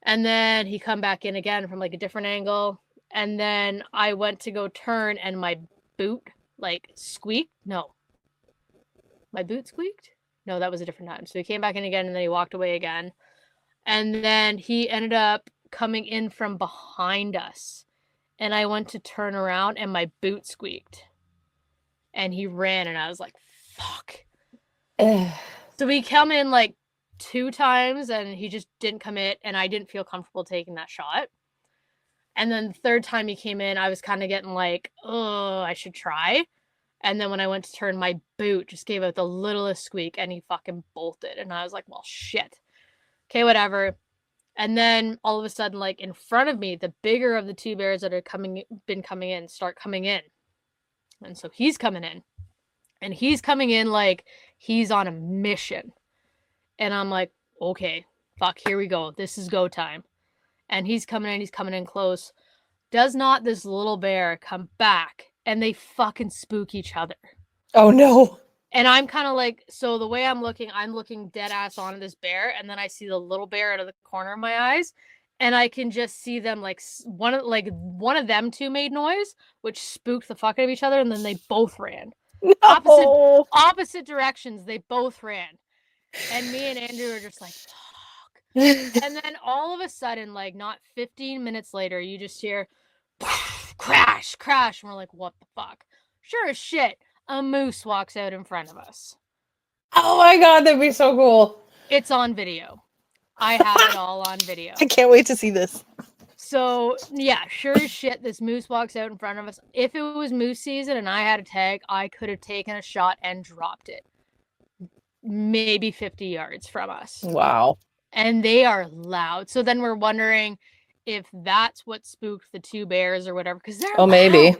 And then he come back in again from like a different angle. And then I went to go turn, and my boot like squeaked. No, my boot squeaked. No, that was a different time. So he came back in again, and then he walked away again. And then he ended up coming in from behind us. And I went to turn around, and my boot squeaked. And he ran, and I was like, fuck. So we come in like 2 times, and he just didn't commit, and I didn't feel comfortable taking that shot. And then the 3rd time he came in, I was kind of getting like, oh, I should try. And then when I went to turn, my boot just gave out the littlest squeak, and he fucking bolted. And I was like, well, shit. Okay, whatever. And then all of a sudden, like in front of me, the bigger of the 2 bears that are been coming in start coming in. And so he's coming in. And he's coming in like he's on a mission. And I'm like, okay, fuck, here we go. This is go time. And he's coming in close. Does not this little bear come back, and they fucking spook each other. Oh no. And I'm kind of like, so the way I'm looking dead ass on this bear, and then I see the little bear out of the corner of my eyes, and I can just see them like one of them 2 made noise, which spooked the fuck out of each other, and then they both ran. No. Opposite directions, they both ran. And me and Andrew were just like, fuck. And then all of a sudden, like not 15 minutes later, you just hear crash, crash. And we're like, what the fuck? Sure as shit, a moose walks out in front of us. Oh my god, that'd be so cool. It's on video. I have it all on video. I can't wait to see this. So, yeah, sure as shit, this moose walks out in front of us. If it was moose season and I had a tag, I could have taken a shot and dropped it. Maybe 50 yards from us. Wow. And they are loud. So then we're wondering if that's what spooked the 2 bears or whatever. Because they're loud. Maybe.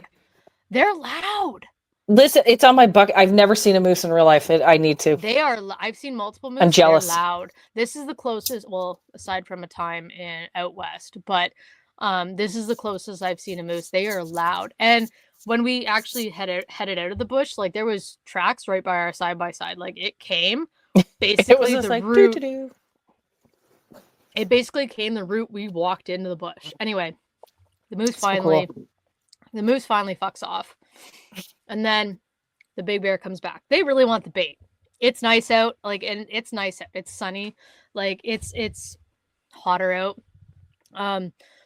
They're loud. Listen, it's on my bucket. I've never seen a moose in real life. I need to. They are. I've seen multiple moose. I'm jealous. They're loud. This is the closest. Well, aside from a time out west, but this is the closest I've seen a moose. They are loud. And when we actually headed out of the bush, like there was tracks right by our side by side. Like it came basically the like, route. Doo-doo-doo. It basically came the route we walked into the bush. Anyway, the moose finally fucks off. And then the big bear comes back. They really want the bait. It's nice out, and it's nice out. It's sunny, it's hotter out.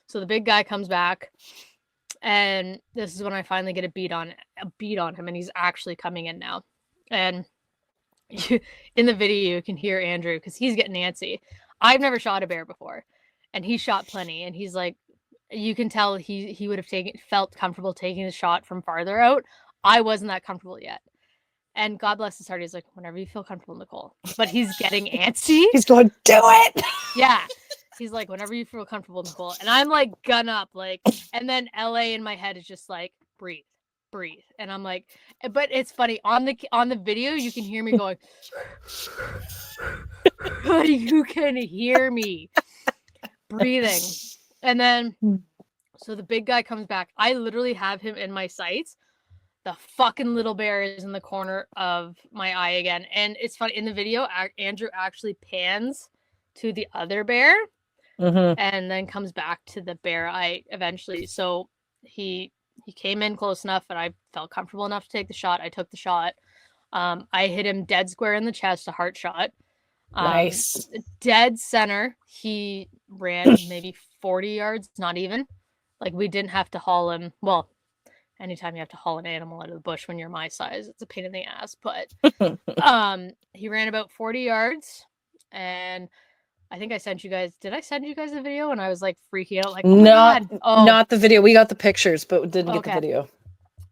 So the big guy comes back, and this is when I finally get a beat on him, and he's actually coming in now. And in the video, you can hear Andrew because he's getting antsy. I've never shot a bear before, and he shot plenty, and he's like, you can tell he would have felt comfortable taking a shot from farther out. I wasn't that comfortable yet. And God bless his heart, he's like, whenever you feel comfortable, Nicole. But he's getting antsy. He's going, do it. Yeah. He's like, whenever you feel comfortable, Nicole. And I'm like, gun up, and then LA in my head is just like, breathe. And I'm like, but it's funny on the video, you can hear me going, you can hear me breathing. And then, so the big guy comes back. I literally have him in my sights. The fucking little bear is in the corner of my eye again. And it's funny, in the video, Andrew actually pans to the other bear. and then comes back to the bear eye eventually. So he came in close enough, and I felt comfortable enough to take the shot. I took the shot. I hit him dead square in the chest, a heart shot. Nice. Dead center. He ran maybe 40 yards, not even. Like, we didn't have to haul him. Well, anytime you have to haul an animal out of the bush when you're my size, it's a pain in the ass. But he ran about 40 yards, and I think I sent you guys. Did I send you guys a video? And I was like freaking out, like, oh my God. Not the video. We got the pictures, but didn't get the video.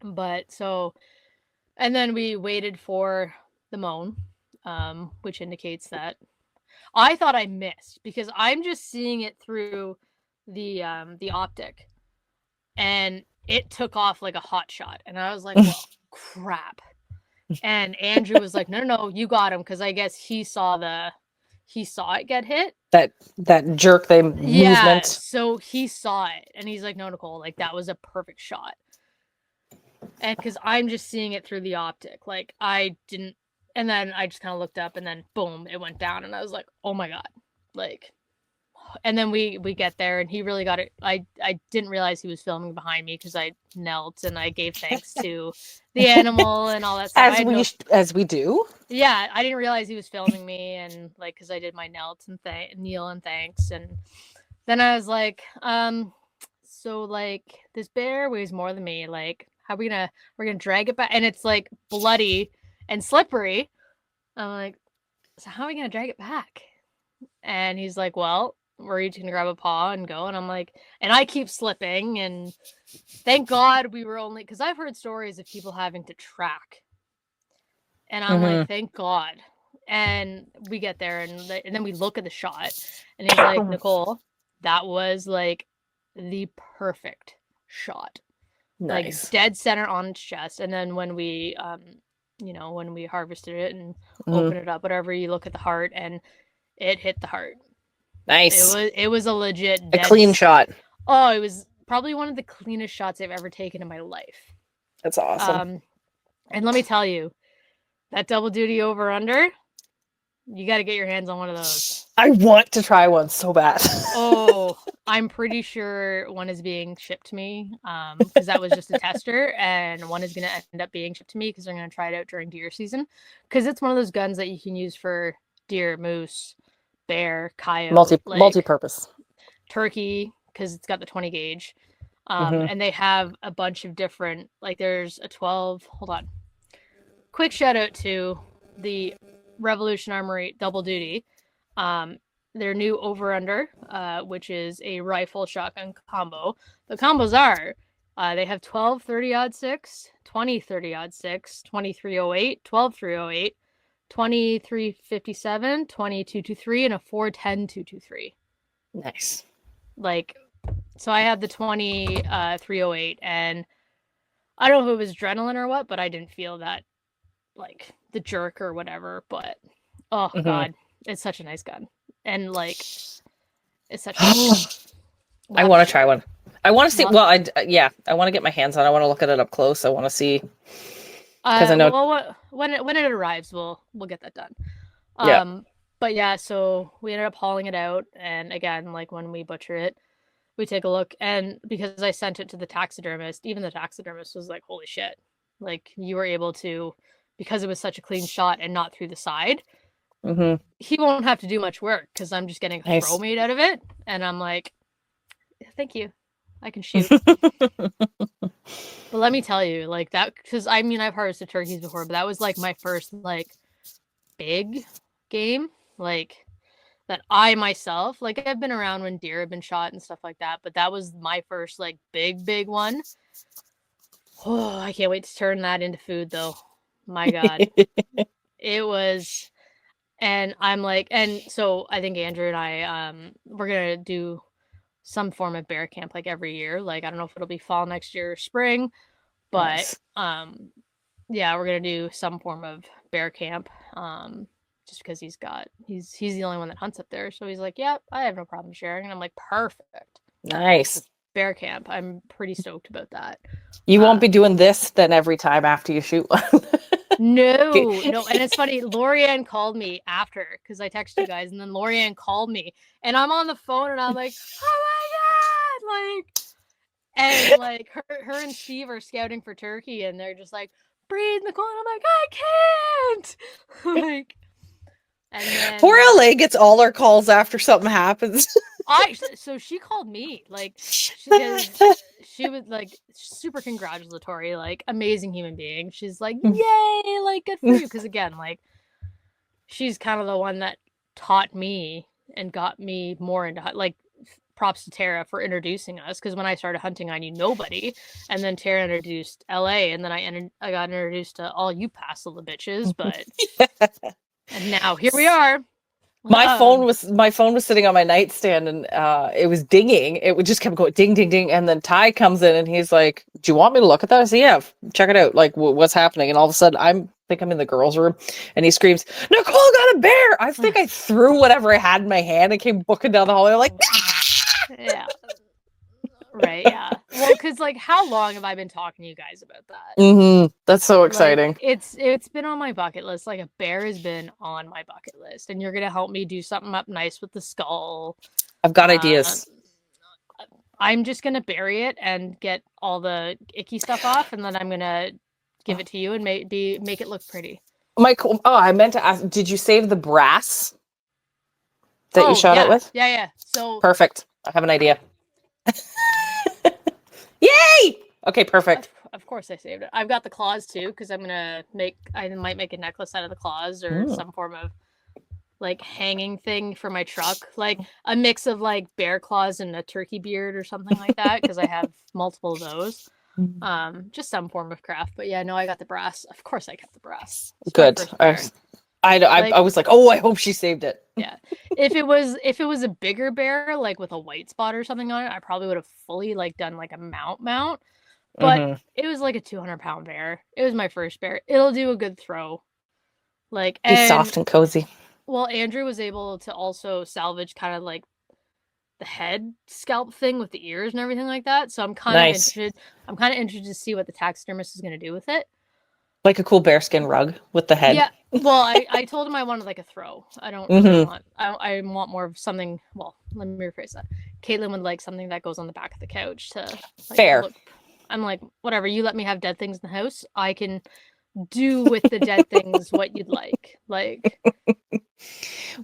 But so, and then we waited for the moan, which indicates that I thought I missed, because I'm just seeing it through the optic, and it took off like a hot shot, and I was like, well, crap. And Andrew was like, no, you got him, because I guess he saw it get hit. That jerk movement. So he saw it, and he's like, no, Nicole, like, that was a perfect shot. And because I'm just seeing it through the optic, like, I didn't. And then I just kind of looked up, and then boom, it went down, and I was like, oh my God, like. And then we get there, and he really got it. I didn't realize he was filming behind me, because I knelt and I gave thanks to the animal and all that stuff. As we do. Yeah, I didn't realize he was filming me, and like, because I did my kneel and thanks, and then I was like, so like, this bear weighs more than me. Like, how we're gonna drag it back, and it's like bloody and slippery. I'm like, so how are we gonna drag it back? And he's like, well, we're each gonna grab a paw and go. And I'm like, and I keep slipping, and thank God we were only, because I've heard stories of people having to track, and I'm like, thank God. And we get there, and then we look at the shot, and he's like, Nicole, that was like the perfect shot. Nice. Like, dead center on its chest. And then when we when we harvested it and opened it up, whatever, you look at the heart, and it hit the heart. Nice. It was a legit a clean shot. Oh, it was probably one of the cleanest shots I've ever taken in my life. That's awesome. And let me tell you, that double duty over under, you got to get your hands on one of those. I want to try one so bad. Oh, I'm pretty sure one is being shipped to me, because that was just a tester, and one is going to end up being shipped to me because I'm going to try it out during deer season, because it's one of those guns that you can use for deer, moose, bear, coyote, multi-purpose, turkey, because it's got the 20 gauge. And they have a bunch of different, like, there's a 12. Hold on. Quick shout out to the Revolution Armory double duty. Their new over under, which is a rifle shotgun combo. The combos are they have 12 30-06, 20 30-06, 2308, 12 308, 2357, 2223, and a 410 223. Nice. Like, so I had the 2308, and I don't know if it was adrenaline or what, but I didn't feel that, like, the jerk or whatever. But oh God, it's such a nice gun, and like, it's such. I want to try one. I want to see. Well, I want to get my hands on. I want to look at it up close. I want to see, because I know. Well, when it arrives, we'll get that done. But yeah, so we ended up hauling it out, and again, like, when we butcher it, we take a look, and because I sent it to the taxidermist, even the taxidermist was like, "Holy shit!" Like, you were able to, because it was such a clean shot and not through the side. He won't have to do much work, because I'm just getting a throw made out of it, and I'm like, thank you, I can shoot. But let me tell you, like, that, because I mean, I've harvested turkeys before, but that was like my first, like, big game, like, that I myself, like, I've been around when deer have been shot and stuff like that, but that was my first, like, big one. Oh, I can't wait to turn that into food, though. My God. It was, and I'm like, and so I think Andrew and I, we're going to do some form of bear camp, like, every year. Like, I don't know if it'll be fall next year or spring, but, yeah, we're going to do some form of bear camp, just because he's the only one that hunts up there. So he's like, yeah, I have no problem sharing. And I'm like, perfect. Nice. Bear camp. I'm pretty stoked about that. You won't be doing this then every time after you shoot one. No, and it's funny. Lorianne called me after because I texted you guys, and then Lorianne called me, and I'm on the phone, and I'm like, "Oh my god!" And like her and Steve are scouting for turkey, and they're just like, "Breathe, Nicole." And I'm like, "I can't." Like, and then Poor LA gets all our calls after something happens. so she called me because she was like super congratulatory, like amazing human being. She's like, "Yay, like good for you," because again, like she's kind of the one that taught me and got me more into like. Props to Tara for introducing us, because when I started hunting, I knew nobody, and then Tara introduced LA, and then I got introduced to all you past little bitches, but and now here we are. My phone was sitting on my nightstand, and it was dinging. It would just kept going ding, ding, ding, and then Ty comes in and he's like, "Do you want me to look at that?" I said, "Yeah, check it out. Like, what's happening?" And all of a sudden, I think I'm in the girls' room, and he screams, "Nicole got a bear!" I think I threw whatever I had in my hand and came booking down the hallway. I'm like, yeah, right, yeah. Well, because like, how long have I been talking to you guys about that? Mm-hmm. That's so exciting. Like, it's been on my bucket list. Like, a bear has been on my bucket list, and you're gonna help me do something up nice with the skull. I've got ideas. I'm just gonna bury it and get all the icky stuff off, and then I'm gonna give it to you and make it look pretty. Michael, I meant to ask, did you save the brass that you shot it with? Yeah. So perfect. I have an idea. Yay! Okay, perfect. Of course I saved it. I've got the claws too, because I might make a necklace out of the claws or some form of like hanging thing for my truck, like a mix of like bear claws and a turkey beard or something like that, because I have multiple of those. Just some form of craft. But yeah, no, I got the brass. Of course I got the brass. Good. I was like, oh, I hope she saved it. Yeah. If it was a bigger bear, like with a white spot or something on it, I probably would have fully like done like a mount. But it was like a 200-pound bear. It was my first bear. It'll do a good throw. Like, he's soft and cozy. Well, Andrew was able to also salvage kind of like the head scalp thing with the ears and everything like that. So I'm kind of interested. I'm kind of interested to see what the taxidermist is going to do with it. Like a cool bearskin rug with the head. Yeah. Well, I told him I wanted like a throw. I don't really want. I want more of something. Well, let me rephrase that. Caitlin would like something that goes on the back of the couch to. Like, fair. I'm like, whatever. You let me have dead things in the house. I can do with the dead things what you'd like. Like.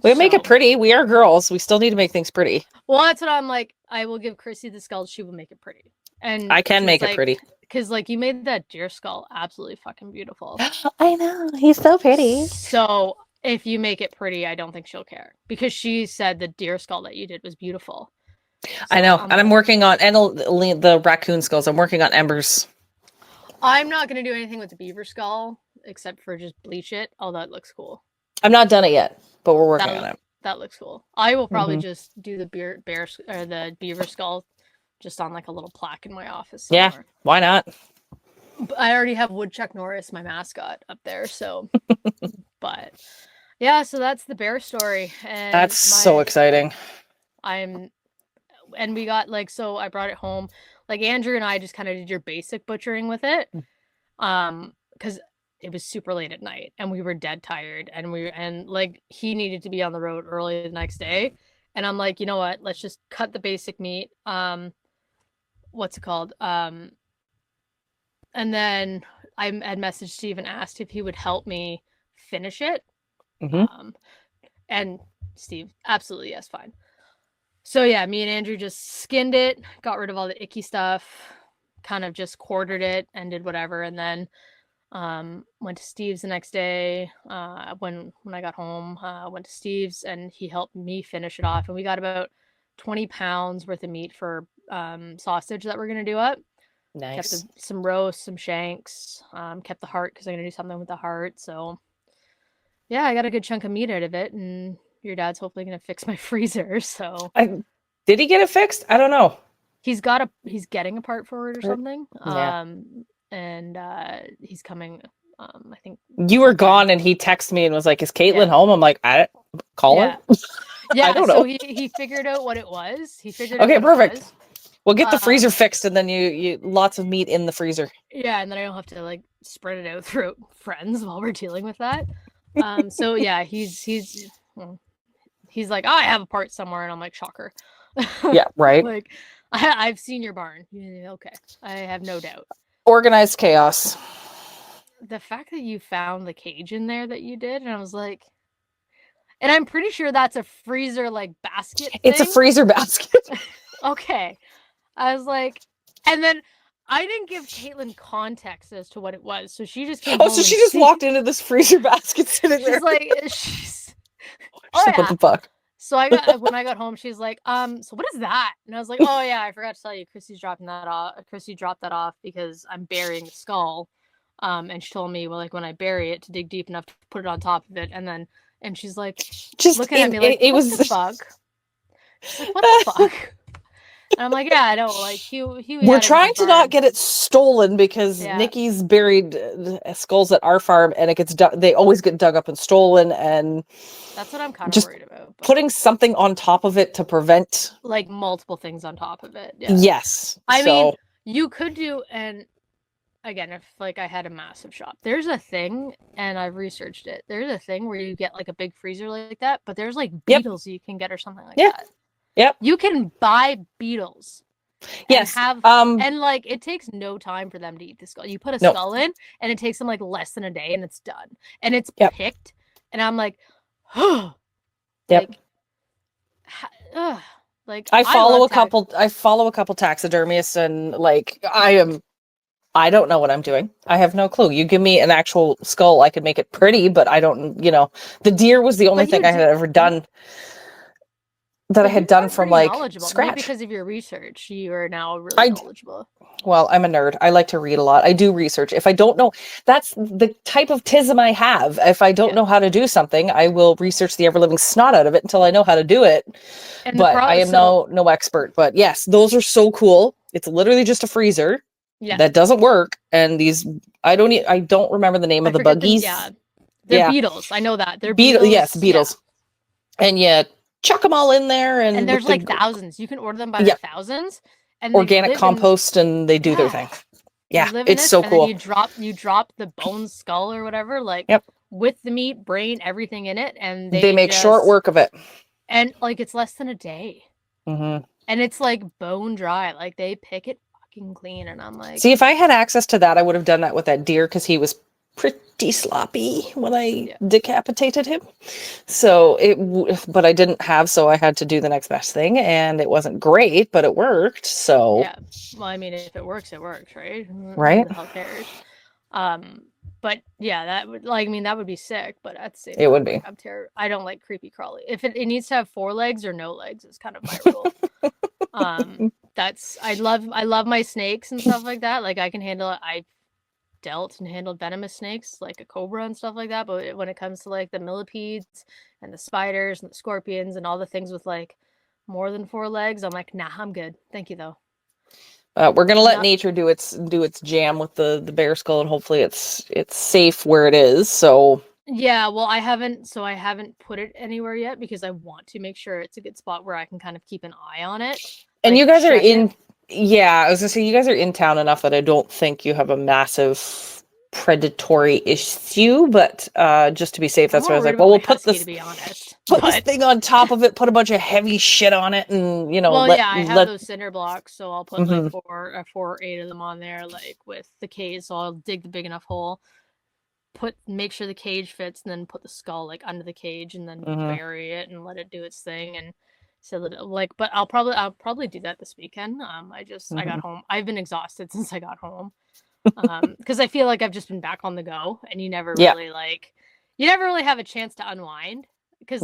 We'll make it pretty. We are girls. We still need to make things pretty. Well, that's what I'm like. I will give Chrissy the skull. She will make it pretty. And I can make it pretty. Because like you made that deer skull absolutely fucking beautiful. I know. He's so pretty. So if you make it pretty, I don't think she'll care. Because she said the deer skull that you did was beautiful. So I know. And I'm working on the raccoon skulls. I'm working on embers. I'm not going to do anything with the beaver skull except for just bleach it. Oh, that looks cool. I'm not done it yet, but we're working on it. That looks cool. I will probably just do the the beaver skull just on like a little plaque in my office somewhere. Yeah, why not? I already have Woodchuck Norris, my mascot, up there. So, but yeah, so that's the bear story. And that's so exciting. And we got like, so I brought it home. Like Andrew and I just kind of did your basic butchering with it. Because it was super late at night and we were dead tired and like he needed to be on the road early the next day. And I'm like, you know what? Let's just cut the basic meat. What's it called? And then I had messaged Steve and asked if he would help me finish it. And Steve, absolutely, yes, fine. So yeah, me and Andrew just skinned it, got rid of all the icky stuff, kind of just quartered it and did whatever. And then went to Steve's the next day. When I got home, went to Steve's and he helped me finish it off. And we got about 20 pounds worth of meat for sausage that we're gonna do up. Nice. Kept some roast, some shanks. Kept the heart because I'm gonna do something with the heart. So yeah, I got a good chunk of meat out of it, and your dad's hopefully gonna fix my freezer. So did he get it fixed? I don't know. He's getting a part for it or something. Yeah. And he's coming. I think you were gone, and he texted me and was like, "Is Caitlin home?" I'm like, "I call her." Yeah, I don't know. So he figured out what it was. Okay, perfect. We'll get the freezer fixed, and then you lots of meat in the freezer. Yeah, and then I don't have to like spread it out throughout friends while we're dealing with that. So yeah, he's like, oh, I have a part somewhere, and I'm like, shocker. Yeah, right. Like, I've seen your barn. Okay, I have no doubt. Organized chaos. The fact that you found the cage in there that you did, and I was like, and I'm pretty sure that's a freezer like basket thing. It's a freezer basket. Okay. I was like, and then I didn't give Caitlin context as to what it was, so she just came home. Oh, so she just walked into this freezer basket sitting there. She's like, oh, yeah. What the fuck? So when I got home, she's like, so what is that? And I was like, oh yeah, I forgot to tell you, Chrissy dropped that off because I'm burying the skull. And she told me, well, like when I bury it, to dig deep enough to put it on top of it, and she's like, just looking at me like, what the fuck? She's like, what the fuck? And I'm like, yeah, I know. Like, we're trying to not get it stolen because Nikki's buried skulls at our farm, and it gets they always get dug up and stolen, and that's what I'm kind of worried about. Putting something on top of it to prevent, like, multiple things on top of it. Yeah. Yes, I mean, you could do, and again, if like I had a massive shop, there's a thing, and I've researched it. There's a thing where you get like a big freezer like that, but there's like beetles you can get or something like that. Yep. You can buy beetles. Yes. And like it takes no time for them to eat the skull. You put a skull in, and it takes them like less than a day, and it's done. And it's picked. And I'm like, oh. Yep. Like I follow a couple taxidermists, and like I don't know what I'm doing. I have no clue. You give me an actual skull, I could make it pretty, but I don't. The deer was the only thing I had ever done. That I had done from like scratch. Maybe because of your research, you are now really knowledgeable. Well, I'm a nerd. I like to read a lot. I do research. If I don't know, that's the type of tism I have. If I don't know how to do something, I will research the ever-living snot out of it until I know how to do it. And but I am no expert. But yes, those are so cool. It's literally just a freezer that doesn't work. And these, I don't remember the name of the buggies. They're beetles. I know that. They're beetles. Yes, beetles. Yeah. And yet. Chuck them all in there, and there's like thousands. You can order them by the thousands, and organic compost, and they do their thing. Yeah, it's so cool. You drop the bone skull or whatever, like with the meat, brain, everything in it, and they make short work of it. And like it's less than a day, and it's like bone dry. Like they pick it fucking clean, and I'm like, see, if I had access to that, I would have done that with that deer because he was pretty sloppy when I decapitated him. So but I didn't have, so I had to do the next best thing, and it wasn't great, but it worked. So yeah, well, I mean, if it works, right? Right. Who the hell cares? But yeah, that would that would be sick. But at the same time, it would be. I don't like creepy crawly. If it needs to have 4 legs or no legs, is kind of my rule. I love my snakes and stuff like that. Like I can handle it. I've dealt and handled venomous snakes like a cobra and stuff like that, but when it comes to like the millipedes and the spiders and the scorpions and all the things with like more than 4 legs, I'm like, nah, I'm good, thank you though. We're gonna let nature do its jam with the bear skull, and hopefully it's safe where it is. So yeah, well, I haven't put it anywhere yet because I want to make sure it's a good spot where I can kind of keep an eye on it. And you guys are in. Yeah, I was gonna say you guys are in town enough that I don't think you have a massive predatory issue, but just to be safe, that's why I was like, well, we'll put this thing on top of it, put a bunch of heavy shit on it, and I have those cinder blocks, so I'll put like 4 or 8 of them on there, like with the cage. So I'll dig the big enough hole, make sure the cage fits, and then put the skull like under the cage, and then bury it and let it do its thing. And so that but I'll probably do that this weekend. I got home. I've been exhausted since I got home. Because I feel like I've just been back on the go, and you never really have a chance to unwind. Because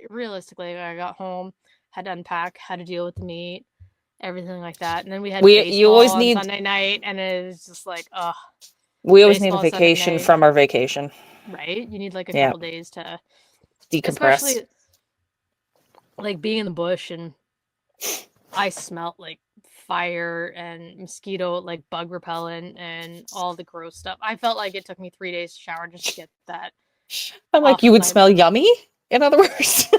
realistically, I got home, had to unpack, had to deal with the meat, everything like that, and then we had baseball on Sunday night, and it was just like, ugh. We always need a vacation from our vacation, right? You need like a couple days to decompress. Especially, like being in the bush, and I smelt like fire and mosquito, like bug repellent and all the gross stuff. I felt like it took me 3 days to shower just to get that. I'm like, you would smell yummy, in other words,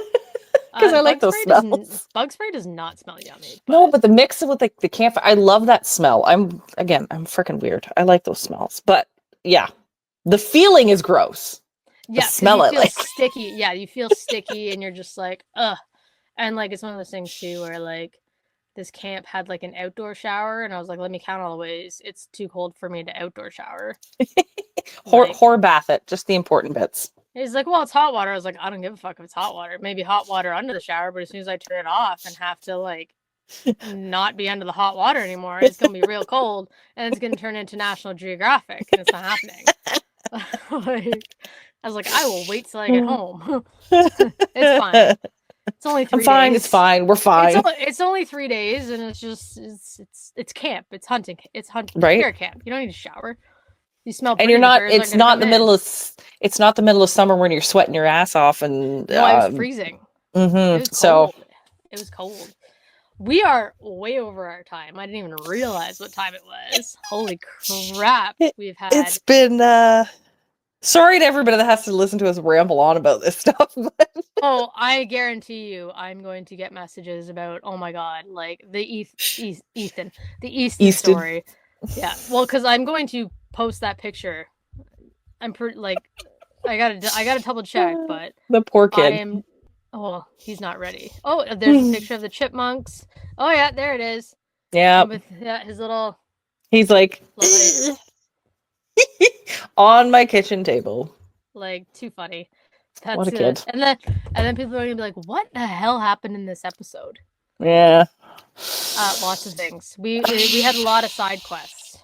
because I like those smells. Bug spray does not smell yummy. No, but the mix with like the campfire, I love that smell. I'm freaking weird. I like those smells, but yeah, the feeling is gross. Yeah, smell you it feel like sticky. Yeah, you feel sticky, and you're just like, ugh. And like, it's one of those things too, where like this camp had like an outdoor shower, and I was like, let me count all the ways it's too cold for me to outdoor shower. Like, whore bath it, just the important bits. he's like, well, it's hot water. I was like, I don't give a fuck if it's hot water. Maybe hot water under the shower, but as soon as I turn it off and have to like not be under the hot water anymore, it's gonna be real cold, and it's gonna turn into National Geographic, and it's not happening. Like, I was like, I will wait till I get home. It's fine. It's only 3 I'm fine. days. It's fine. We're fine. It's only 3 days, and it's just it's camp. It's hunting. It's Right. Bear camp. You don't need to shower. You smell. And pretty, you're not. the bears It's aren't gonna not come the in. middle of. It's not the middle of summer when you're sweating your ass off and. No, I was freezing. It was So cold. It was cold. We are way over our time. I didn't even realize what time it was. Holy crap! We've had. it's been. Sorry to everybody that has to listen to us ramble on about this stuff. But Oh, I guarantee you, I'm going to get messages about, oh my god, like the Easton Easton. story. Yeah, well, because I'm going to post that picture. I'm pretty like, I gotta double check, but the poor I kid. am. Oh, he's not ready. Oh, there's a picture of the chipmunks. Oh yeah, there it is. Yeah. With his little. He's like Like, on my kitchen table. like too funny. That's What a it. kid. And then people are gonna be like, "What the hell happened in this episode?" Yeah. Lots of things. We had a lot of side quests.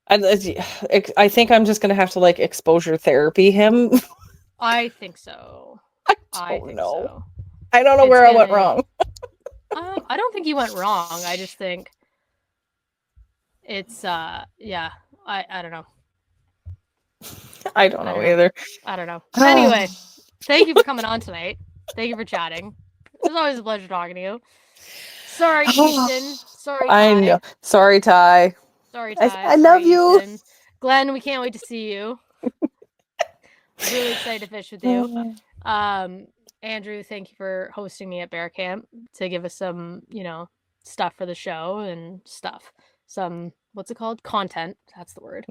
I think I'm just gonna have to like exposure therapy him. I think so. I think know. so. I don't know where I went wrong. I don't think you went wrong. I just think it's yeah. I don't know. I don't know either. I don't know. Anyway, thank you for coming on tonight. Thank you for chatting. It's always a pleasure talking to you. Sorry, Easton. Sorry, Ty. I know. Sorry, Ty. Sorry, Ty. I love you. Easton. Glenn, we can't wait to see you. Really excited to fish with you. Andrew, thank you for hosting me at Bear Camp to give us some, stuff for the show and stuff. Some, what's it called? Content. That's the word.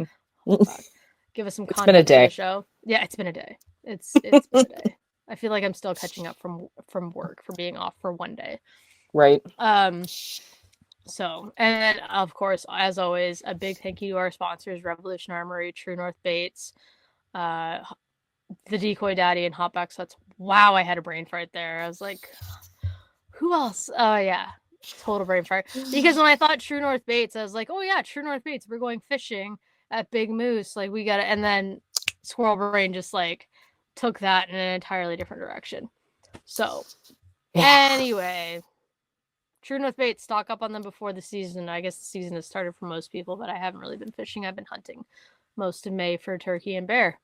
Give us some content been a day. for the show. Yeah, it's been a day. It's been a day. I feel like I'm still catching up from work for being off for 1 day. Right. So, and then, of course, as always, a big thank you to our sponsors, Revolution Armory, True North Baits, the Decoy Daddy, and Hotback Sweats. Wow, I had a brain fart there. I was like, who else? Oh, yeah. Total brain fart. Because when I thought True North Baits, I was like, oh, yeah, True North Baits. We're going fishing at Big Moose. Like, we got it. And then Squirrel Brain just, like, took that in an entirely different direction. So, anyway, True North Baits, stock up on them before the season. I guess the season has started for most people, but I haven't really been fishing. I've been hunting most of May for turkey and bear.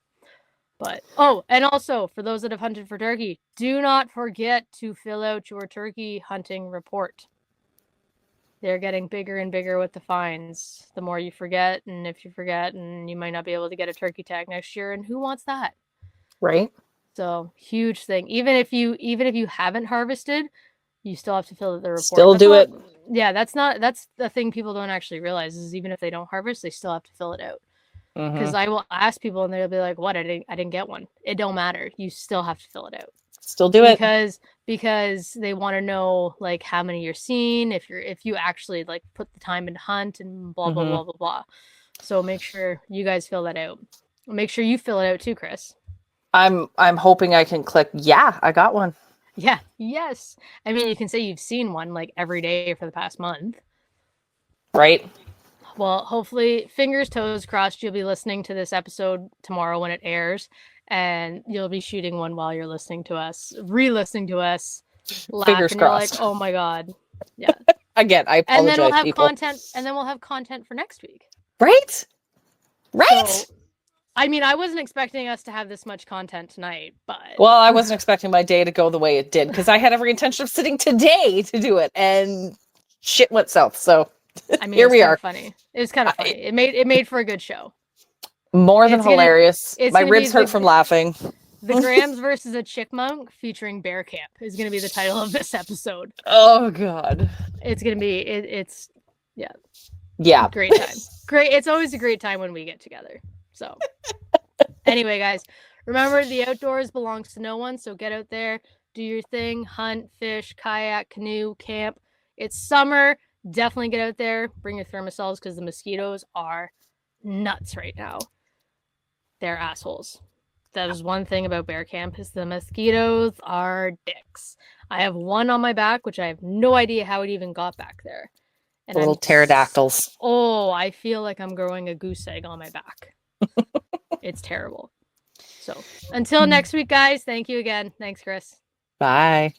But, oh, and also, for those that have hunted for turkey, do not forget to fill out your turkey hunting report. They're getting bigger and bigger with the fines. The more you forget, and if you forget, and you might not be able to get a turkey tag next year, and who wants that? Right. So, huge thing. Even if you haven't harvested, you still have to fill out the report. Still do it. Yeah, that's the thing people don't actually realize is even if they don't harvest, they still have to fill it out. Because I will ask people and they'll be like, "What? I didn't get one." It don't matter. You still have to fill it out. Still do it. Because they want to know like how many you're seeing, if you actually like put the time in hunt and blah blah blah blah blah. So make sure you guys fill that out. Make sure you fill it out too, Chris. I'm hoping I can click. Yeah, I got one. Yeah. Yes. I mean, you can say you've seen one like every day for the past month. Right. Well, hopefully, fingers, toes crossed, you'll be listening to this episode tomorrow when it airs, and you'll be shooting one while you're listening to us, re-listening to us, Fingers and crossed. You're like, oh my god, yeah. Again, I apologize, and then we'll have people. content, and then we'll have content for next week. Right. Right. So, I mean, I wasn't expecting us to have this much content tonight, but well, I wasn't expecting my day to go the way it did because I had every intention of sitting today to do it, and shit went south. So. I mean, here we are. Funny. It was kind of funny. It made for a good show. More than hilarious. My ribs hurt from laughing. The Grams versus a Chipmunk featuring Bear Camp is going to be the title of this episode. Oh god. It's going to be it's yeah. Great time. Great. It's always a great time when we get together. So anyway, guys, remember the outdoors belongs to no one. So get out there, do your thing, hunt, fish, kayak, canoe, camp. It's summer. Definitely get out there. Bring your thermosols because the mosquitoes are nuts right now. They're assholes. That was one thing about bear camp is the mosquitoes are dicks. I have one on my back, which I have no idea how it even got back there. And Little pterodactyls. Oh, I feel like I'm growing a goose egg on my back. It's terrible. So until next week, guys, thank you again. Thanks, Chris. Bye.